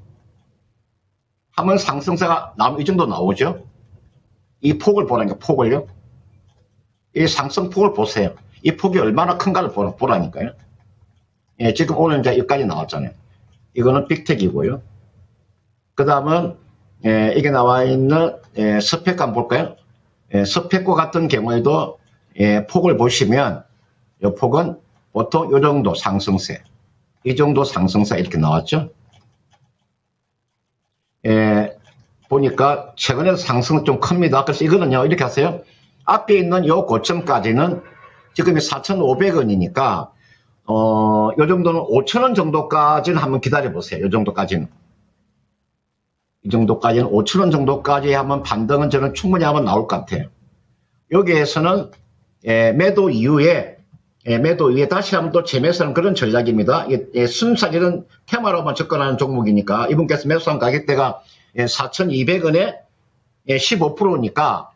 한번 상승세가 나오면 이 정도 나오죠. 이 폭을 보라니까, 폭을요. 이 상승폭을 보세요. 이 폭이 얼마나 큰가를 보라니까요. 지금 오늘 이제 여기까지 나왔잖아요. 이거는 빅텍이고요. 그 다음은 이게 나와 있는 스펙 한번 볼까요? 스펙과 같은 경우에도 폭을 보시면 이 폭은 보통 이 정도 상승세, 이 정도 상승세 이렇게 나왔죠. 보니까 최근에 상승은 좀 큽니다. 그래서 이거는요 이렇게 하세요. 앞에 있는 이 고점까지는 지금 4,500원이니까 이 정도는 5,000원 정도까지는 한번 기다려 보세요. 이 정도까지는. 이 정도까지는 5,000원 정도까지 한번 반등은 저는 충분히 한번 나올 것 같아요. 여기에서는 매도 이후에 다시 한번 또 재매수하는 그런 전략입니다. 순수하게 이런 테마로만 접근하는 종목이니까 이분께서 매수한 가격대가 4,200원에 15%니까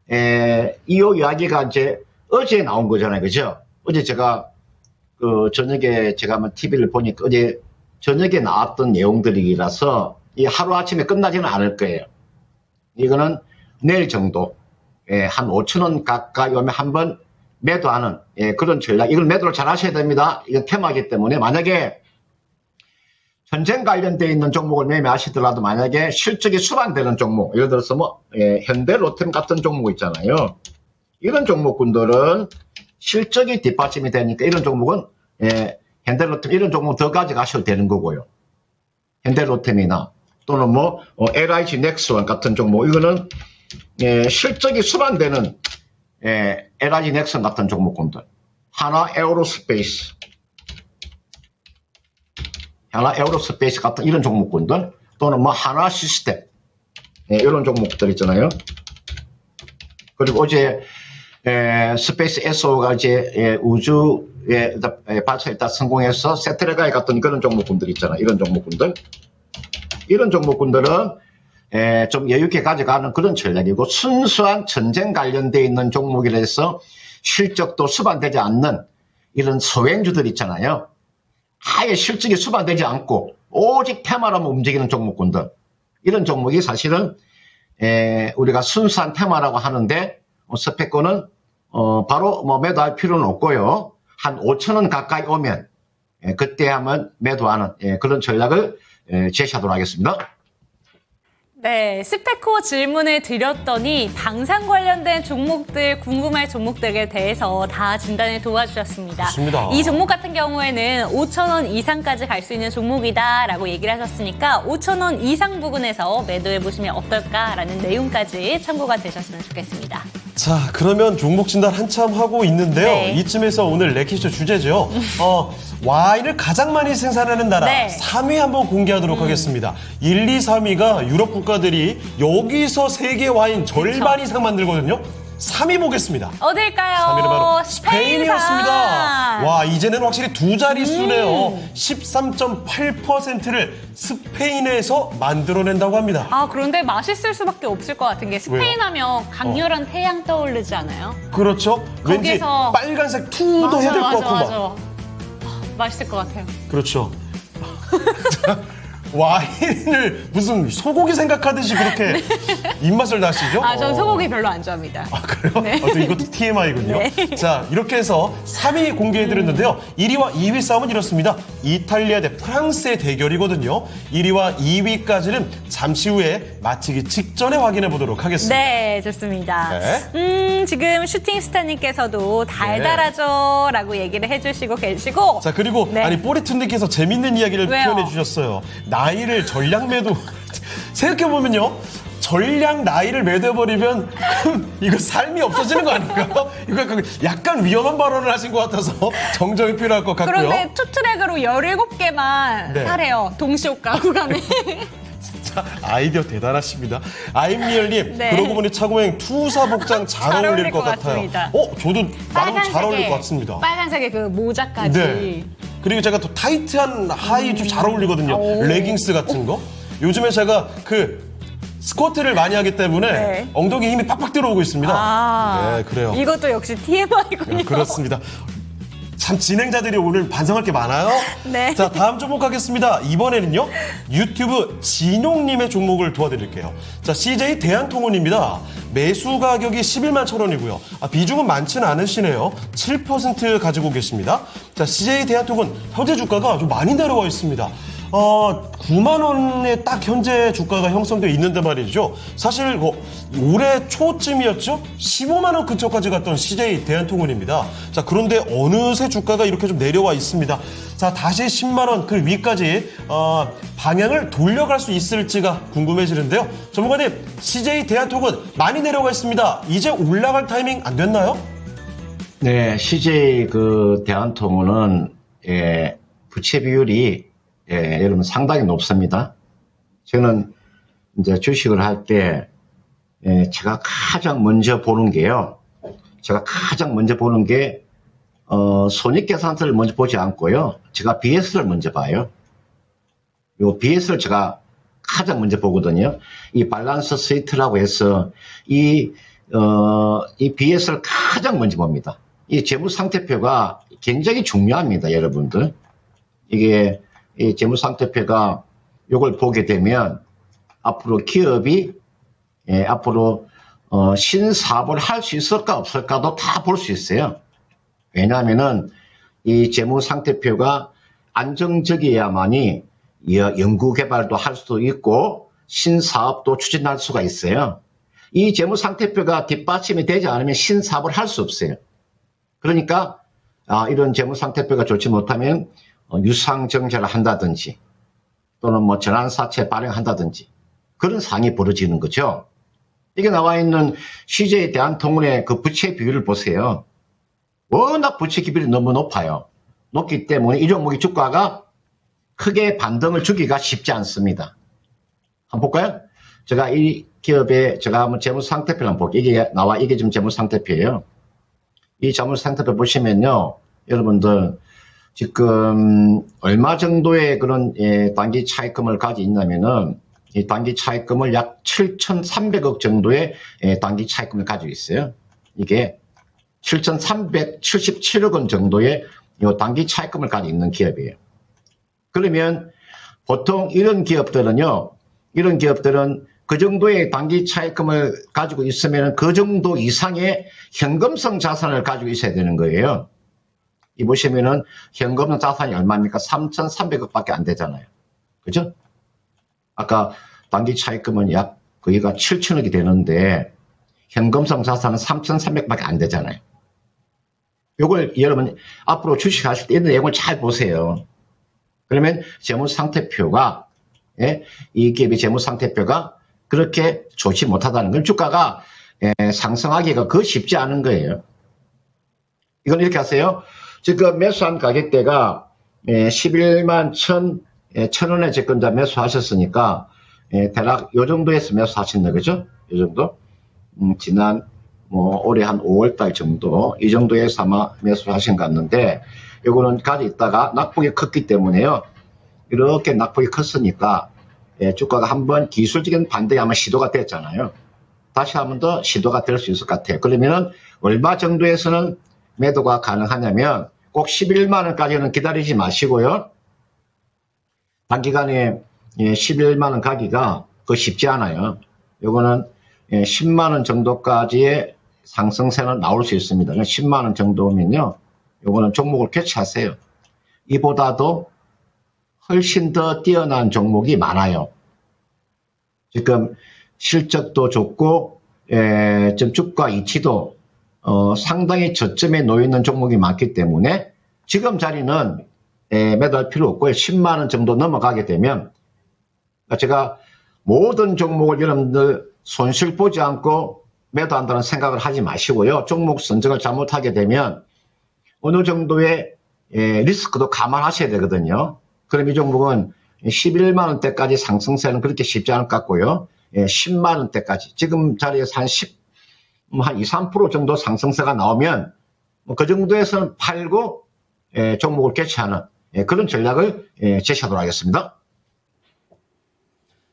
이 이야기가 이제 어제 나온 거잖아요, 그죠? 어제 제가 저녁에 제가 한번 TV를 보니까 어제 저녁에 나왔던 내용들이라서 이 하루 아침에 끝나지는 않을 거예요. 이거는 내일 정도 한 5,000원 가까이 오면 한번 매도하는 그런 전략. 이걸 매도를 잘 하셔야 됩니다. 이건 테마이기 때문에 만약에 전쟁 관련되어 있는 종목을 매매하시더라도 만약에 실적이 수반되는 종목, 예를 들어서 현대로템 같은 종목 있잖아요. 이런 종목군들은 실적이 뒷받침이 되니까 이런 종목은 현대로템 이런 종목 더 가져가셔도 되는 거고요. 현대로템이나 또는 LIG 넥스원 같은 종목 이거는 실적이 수반되는 LIG 넥슨 같은 종목군들, 하나 에어로스페이스 같은 이런 종목군들 또는 하나 시스템 이런 종목들 있잖아요. 그리고 어제 스페이스 SO가 이제 우주에 발사에 다 성공해서 세트레가에 갔던 그런 종목군들 있잖아. 이런 종목군들. 이런 종목군들은 좀 여유있게 가져가는 그런 전략이고 순수한 전쟁 관련돼 있는 종목이라서 실적도 수반되지 않는 이런 소행주들 있잖아요. 아예 실적이 수반되지 않고 오직 테마로만 움직이는 종목군들. 이런 종목이 사실은 우리가 순수한 테마라고 하는데 스펙코는 바로 뭐 매도할 필요는 없고요. 한 5,000원 가까이 오면 그때 한번 매도하는 그런 전략을 제시하도록 하겠습니다. 네, 스페코 질문을 드렸더니 방산 관련된 종목들, 궁금할 종목들에 대해서 다 진단을 도와주셨습니다. 좋습니다. 이 종목 같은 경우에는 5,000원 이상까지 갈 수 있는 종목이다라고 얘기를 하셨으니까 5,000원 이상 부근에서 매도해보시면 어떨까라는 내용까지 참고가 되셨으면 좋겠습니다. 자, 그러면 종목 진단 한참 하고 있는데요. 네. 이쯤에서 오늘 렉키쇼 주제죠. 와인을 가장 많이 생산하는 나라 네. 3위 한번 공개하도록 하겠습니다. 1, 2, 3위가 유럽 국가들이 여기서 세계 와인 절반 이상 만들거든요. 3위 보겠습니다. 어딜까요? 3위는 바로 스페인산. 스페인이었습니다. 와, 이제는 확실히 두 자릿수네요. 13.8%를 스페인에서 만들어낸다고 합니다. 아, 그런데 맛있을 수밖에 없을 것 같은 게 스페인 하면 강렬한 태양 떠오르지 않아요? 그렇죠? 왠지 거기서- 빨간색 투도 해야 될 것 같고 막. 맞아. 맛있을 것 같아요. 그렇죠. 와인을 무슨 소고기 생각하듯이 그렇게 입맛을 다시죠? 아, 전 소고기 별로 안 좋아합니다. 아, 그래요? 네. 또 이것도 TMI군요. 네. 자, 이렇게 해서 3위 공개해드렸는데요. 1위와 2위 싸움은 이렇습니다. 이탈리아 대 프랑스의 대결이거든요. 1위와 2위까지는 잠시 후에 마치기 직전에 확인해 보도록 하겠습니다. 네, 좋습니다. 지금 슈팅스타님께서도 달달하죠 라고 얘기를 해주시고 계시고. 자, 그리고 네. 아니 뽀리툰님께서 재밌는 이야기를 왜요? 표현해 주셨어요. 나이를 전량 매도 생각해 보면요. 전량 나이를 매도해버리면 이거 삶이 없어지는 거 아닌가요? 이거 약간 위험한 발언을 하신 것 같아서 정정이 필요할 것 같고요. 그런데 투트랙으로 17개만 네. 사래요. 동시효과 구간에. 자, 아이디어 대단하십니다. 아임리얼님, 네. 그러고 보니 차고행 투사 복장 잘 어울릴 것 같아요. 같습니다. 저도 나름 잘 어울릴 것 같습니다. 빨간색의 그 모자까지. 네. 그리고 제가 또 타이트한 하의 좀 잘 어울리거든요. 오. 레깅스 같은 거. 요즘에 제가 스쿼트를 많이 하기 때문에 네. 엉덩이에 힘이 팍팍 들어오고 있습니다. 아, 네, 그래요. 이것도 역시 TMI군요. 그렇습니다. 참 진행자들이 오늘 반성할 게 많아요. 네. 자, 다음 종목 하겠습니다. 이번에는요. 유튜브 진용님의 종목을 도와드릴게요. 자, CJ 대한통운입니다. 매수 가격이 11만 1,000원이고요. 비중은 많지는 않으시네요. 7% 가지고 계십니다. 자, CJ 대한통운 현재 주가가 좀 많이 내려와 있습니다. 9만 원에 딱 현재 주가가 형성되어 있는데 말이죠. 사실 올해 초쯤이었죠. 15만 원 근처까지 갔던 CJ 대한통운입니다. 자, 그런데 어느새 주가가 이렇게 좀 내려와 있습니다. 자, 다시 10만 원 그 위까지 방향을 돌려갈 수 있을지가 궁금해지는데요. 전문가님, CJ 대한통운 많이 내려가 있습니다. 이제 올라갈 타이밍 안 됐나요? 네, CJ 대한통운은 부채 비율이 여러분 상당히 높습니다. 저는 이제 주식을 할 때 제가 가장 먼저 보는 게요. 손익계산서를 먼저 보지 않고요. 제가 BS를 먼저 봐요. 요 BS를 제가 가장 먼저 보거든요. 이 밸런스 시트라고 해서 이 BS를 가장 먼저 봅니다. 이 재무상태표가 굉장히 중요합니다, 여러분들. 이게 이 재무상태표가 요걸 보게 되면 앞으로 기업이 앞으로 신사업을 할 수 있을까 없을까도 다 볼 수 있어요. 왜냐하면은 이 재무상태표가 안정적이어야만이 연구개발도 할 수도 있고 신사업도 추진할 수가 있어요. 이 재무상태표가 뒷받침이 되지 않으면 신사업을 할 수 없어요. 그러니까 이런 재무상태표가 좋지 못하면 유상증자를 한다든지 또는 뭐 전환사채 발행한다든지 그런 상황이 벌어지는 거죠. 이게 나와 있는 CJ 대한통운의 그 부채 비율을 보세요. 워낙 부채 비율이 너무 높아요. 높기 때문에 이 종목의 주가가 크게 반등을 주기가 쉽지 않습니다. 한번 볼까요? 제가 이 기업의 제가 한번 재무상태표를 한번 볼게요. 이게 지금 재무상태표예요. 이 재무상태표 보시면요, 여러분들 지금 얼마 정도의 그런 단기 차입금을 가지고 있냐면은 이 단기 차입금을 약 7,300억 정도의 단기 차입금을 가지고 있어요. 이게 7,377억 원 정도의 이 단기 차입금을 가지고 있는 기업이에요. 그러면 보통 이런 기업들은 그 정도의 단기 차입금을 가지고 있으면 그 정도 이상의 현금성 자산을 가지고 있어야 되는 거예요. 이 보시면은 현금성 자산이 얼마입니까? 3,300억밖에 안 되잖아요. 그죠? 아까 단기 차입금은 약 거기가 7천억이 되는데 현금성 자산은 3,300밖에 안 되잖아요. 요걸 여러분 앞으로 주식하실 때 이 내용을 잘 보세요. 그러면 재무상태표가 이 기업의 재무상태표가 그렇게 좋지 못하다는 건 주가가 상승하기가 그 쉽지 않은 거예요. 이건 이렇게 하세요. 지금 매수한 가격대가 11만 1,000원에 지금 매수하셨으니까 대략 요 정도에서 매수하셨네, 그죠? 요 정도? 지난 올해 한 5월달 정도 이 정도에서 아마 매수하신 것 같는데 요거는 가지고 있다가 낙폭이 컸기 때문에요. 이렇게 낙폭이 컸으니까 주가가 한번 기술적인 반등이 아마 시도가 됐잖아요. 다시 한번 더 시도가 될 수 있을 것 같아요. 그러면은 얼마 정도에서는 매도가 가능하냐면 꼭 11만 원까지는 기다리지 마시고요. 단기간에 11만 원 가기가 그 쉽지 않아요. 요거는 10만 원 정도까지의 상승세는 나올 수 있습니다. 10만 원 정도면요. 요거는 종목을 교체하세요. 이보다도 훨씬 더 뛰어난 종목이 많아요. 지금 실적도 좋고 지금 주가 이치도 상당히 저점에 놓여있는 종목이 많기 때문에 지금 자리는 매도할 필요 없고요. 10만 원 정도 넘어가게 되면 제가 모든 종목을 여러분들 손실 보지 않고 매도한다는 생각을 하지 마시고요. 종목 선정을 잘못하게 되면 어느 정도의 리스크도 감안하셔야 되거든요. 그럼 이 종목은 11만 원대까지 상승세는 그렇게 쉽지 않을 것 같고요. 10만 원대까지 지금 자리에서 한 2, 3% 정도 상승세가 나오면 그 정도에서는 팔고 종목을 교체하는 그런 전략을 제시하도록 하겠습니다.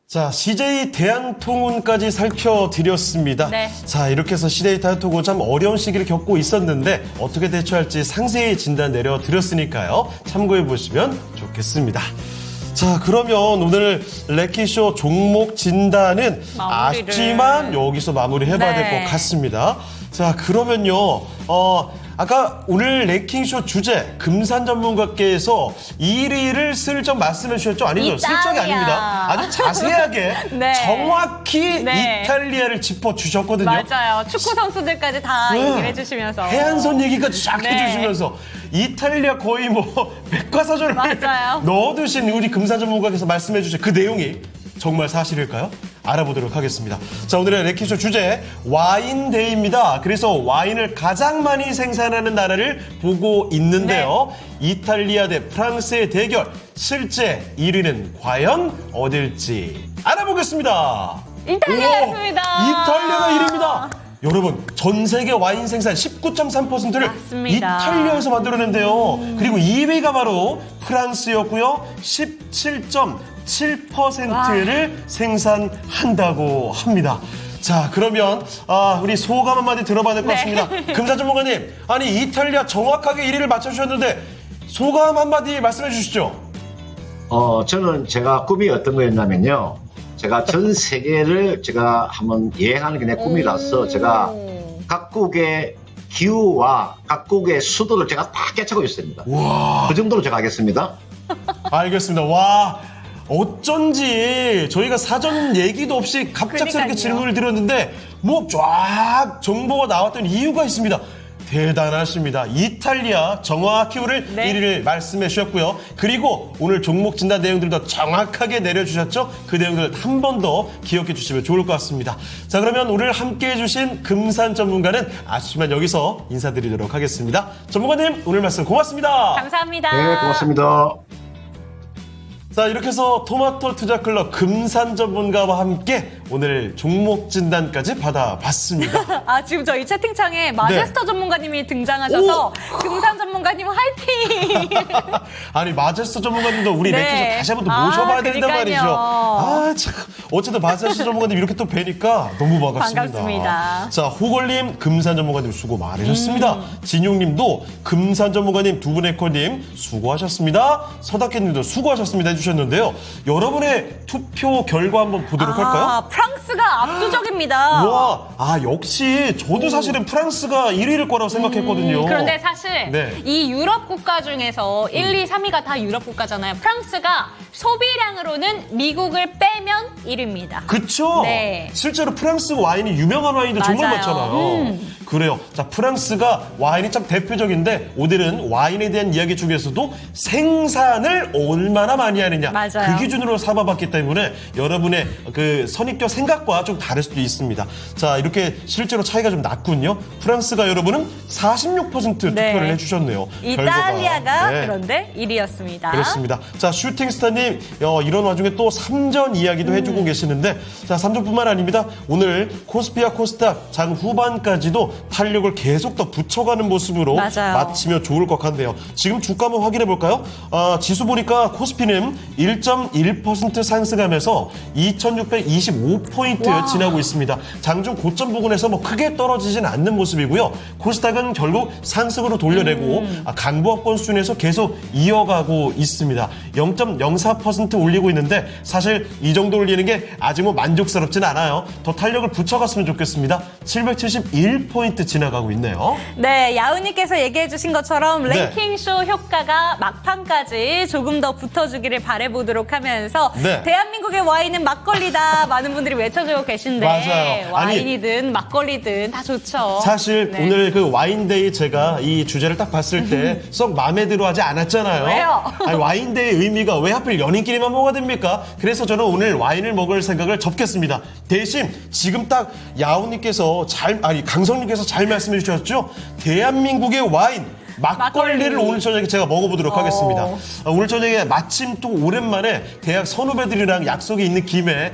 자, CJ 대한통운까지 살펴드렸습니다. 네. 자, 이렇게 해서 CJ 대한통운 참 어려운 시기를 겪고 있었는데 어떻게 대처할지 상세히 진단 내려드렸으니까요. 참고해 보시면 좋겠습니다. 자, 그러면 오늘 레키쇼 종목 진단은 마무리를. 아쉽지만 여기서 마무리해봐야 될 네. 것 같습니다. 자, 그러면요. 아까 오늘 랭킹쇼 주제 금산 전문가께서 1위를 슬쩍 말씀해 주셨죠? 아니죠? 슬쩍이 이탈리아. 아닙니다. 아주 자세하게 네. 정확히 네. 이탈리아를 짚어주셨거든요. 맞아요. 축구 선수들까지 다 얘기를 해주시면서. 해안선 얘기까지 쫙 네. 해주시면서 이탈리아 거의 백과사전을 맞아요. 넣어두신 우리 금산 전문가께서 말씀해 주신 그 내용이 정말 사실일까요? 알아보도록 하겠습니다. 자, 오늘의 레키쇼 주제 와인데이입니다. 그래서 와인을 가장 많이 생산하는 나라를 보고 있는데요. 이탈리아 대 프랑스의 대결. 실제 1위는 과연 어딜지 알아보겠습니다. 이탈리아였습니다. 이탈리아가 1위입니다. 여러분, 전 세계 와인 생산 19.3%를 맞습니다. 이탈리아에서 만들어낸대요. 그리고 2위가 바로 프랑스였고요. 17.7%를 생산한다고 합니다. 자, 그러면 우리 소감 한마디 들어봐야 될 것 같습니다. 금산 전문가님, 아니 이탈리아 정확하게 1위를 맞춰주셨는데 소감 한마디 말씀해 주시죠. 저는 제가 꿈이 어떤 거였냐면요. 제가 전 세계를 제가 한번 여행하는 게 내 꿈이라서 제가 각국의 기후와 각국의 수도를 제가 다 깨차고 있습니다. 와, 그 정도로 제가 하겠습니다. 알겠습니다. 와, 어쩐지 저희가 사전 얘기도 없이 갑작스럽게 그러니까요. 질문을 드렸는데 뭐 쫙 정보가 나왔던 이유가 있습니다. 대단하십니다. 이탈리아 정확히 오늘 1위를 말씀해 주셨고요. 그리고 오늘 종목 진단 내용들도 정확하게 내려주셨죠? 그 내용들 한 번 더 기억해 주시면 좋을 것 같습니다. 자, 그러면 오늘 함께해 주신 금산 전문가는 아쉽지만 여기서 인사드리도록 하겠습니다. 전문가님, 오늘 말씀 고맙습니다. 감사합니다. 네, 고맙습니다. 자, 이렇게 해서 토마토 투자클럽 금산 전문가와 함께 오늘 종목 진단까지 받아봤습니다. 아, 지금 저희 채팅창에 마제스터 전문가님이 등장하셔서 금산 전문가님 화이팅! 아니 마제스터 전문가님도 우리 네. 랭킹쇼 다시 한번 또 모셔봐야 된단 그러니까요. 말이죠. 아, 참. 어쨌든 마제스터 전문가님 이렇게 또 뵈니까 너무 반갑습니다. 반갑습니다. 자, 호걸님, 금산 전문가님 수고 많으셨습니다. 진용님도 금산 전문가님, 두 분의 콜님 수고하셨습니다. 서다케님도 수고하셨습니다 해주셨는데요. 여러분의 투표 결과 한번 보도록 할까요? 프랑스가 압도적입니다. 와, 역시 저도 사실은 프랑스가 1위일 거라고 생각했거든요. 그런데 사실 네. 이 유럽 국가 중에서 1, 2, 3위가 다 유럽 국가잖아요. 프랑스가 소비량으로는 미국을 빼면 1위입니다. 그쵸? 네. 실제로 프랑스 와인이 유명한 와인도 정말 맞아요. 많잖아요. 그래요. 자, 프랑스가 와인이 참 대표적인데 오늘은 와인에 대한 이야기 중에서도 생산을 얼마나 많이 하느냐. 맞아요. 그 기준으로 삼아봤기 때문에 여러분의 그 선입견 생각과 좀 다를 수도 있습니다. 자, 이렇게 실제로 차이가 좀 났군요. 프랑스가 여러분은 46% 네. 투표를 해주셨네요. 이탈리아가 결과가. 네. 그런데 1위였습니다. 그렇습니다. 자, 슈팅스타님, 이런 와중에 또 3전 이야기도 해주고 계시는데, 자, 3전뿐만 아닙니다. 오늘 코스피와 코스닥 장 후반까지도 탄력을 계속 더 붙여가는 모습으로 맞아요. 마치면 좋을 것 같네요. 지금 주가 한번 확인해 볼까요? 지수 보니까 코스피는 1.1% 상승하면서 2,625포인트 와. 지나고 있습니다. 장중 고점 부근에서 뭐 크게 떨어지진 않는 모습이고요. 코스닥은 결국 상승으로 돌려내고 강보합권 수준에서 계속 이어가고 있습니다. 0.04% 올리고 있는데 사실 이 정도 올리는 게 아직 뭐 만족스럽진 않아요. 더 탄력을 붙여갔으면 좋겠습니다. 771포인트 지나가고 있네요. 네, 야우님께서 얘기해 주신 것처럼 네. 랭킹쇼 효과가 막판까지 조금 더 붙어주기를 바라보도록 하면서 네. 대한민국의 와인은 막걸리다 많은 분들이 외쳐주고 계신데 맞아요. 아니, 와인이든 막걸리든 다 좋죠. 사실 네. 오늘 그 와인데이 제가 이 주제를 딱 봤을 때 썩 마음에 들어 하지 않았잖아요. 왜요? 아니, 와인데이 의미가 왜 하필 연인끼리만 먹어야 됩니까? 그래서 저는 오늘 와인을 먹을 생각을 접겠습니다. 대신 지금 딱 야우님께서 강성님께서 잘 말씀해 주셨죠? 대한민국의 와인. 막걸리를 막걸리. 오늘 저녁에 제가 먹어보도록 하겠습니다. 오늘 저녁에 마침 또 오랜만에 대학 선후배들이랑 약속이 있는 김에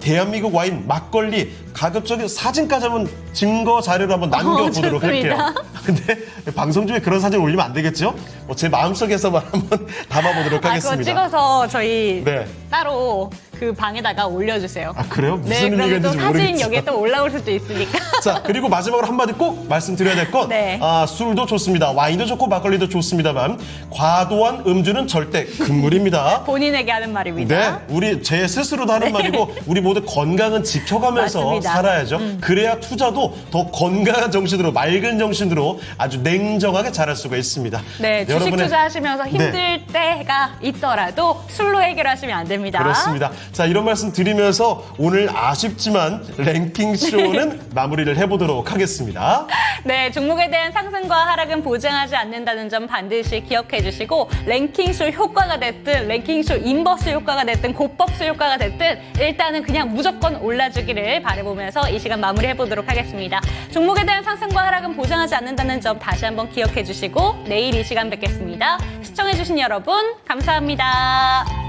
대한민국 와인 막걸리 가급적인 사진까지 한번 증거 자료를 한번 남겨보도록 좋습니다. 할게요. 근데 방송 중에 그런 사진 올리면 안 되겠죠? 제 마음속에서만 한번 담아보도록 하겠습니다. 그거 찍어서 저희 네. 따로 그 방에다가 올려주세요. 그래요? 무슨 네, 의미가 그러면 또 있는지 사진 모르겠지만. 여기에 또 올라올 수도 있으니까. 자, 그리고 마지막으로 한마디 꼭 말씀드려야 될 건, 네. 술도 좋습니다. 와인도 좋고 막걸리도 좋습니다만, 과도한 음주는 절대 금물입니다. 본인에게 하는 말입니다. 네, 제 스스로도 하는 말이고, 우리 모두 건강은 지켜가면서 맞습니다. 살아야죠. 그래야 투자도 더 건강한 정신으로, 맑은 정신으로 아주 냉정하게 잘할 수가 있습니다. 네, 주식 여러분의- 투자하시면서 힘들 네. 때가 있더라도 술로 해결하시면 안 됩니다. 그렇습니다. 자, 이런 말씀 드리면서 오늘 아쉽지만 랭킹쇼는 마무리를 해보도록 하겠습니다. 네, 종목에 대한 상승과 하락은 보장하지 않는다는 점 반드시 기억해 주시고 랭킹쇼 효과가 됐든 랭킹쇼 인버스 효과가 됐든 고법수 효과가 됐든 일단은 그냥 무조건 올라주기를 바라보면서 이 시간 마무리해 보도록 하겠습니다. 종목에 대한 상승과 하락은 보장하지 않는다는 점 다시 한번 기억해 주시고 내일 이 시간 뵙겠습니다. 시청해 주신 여러분 감사합니다.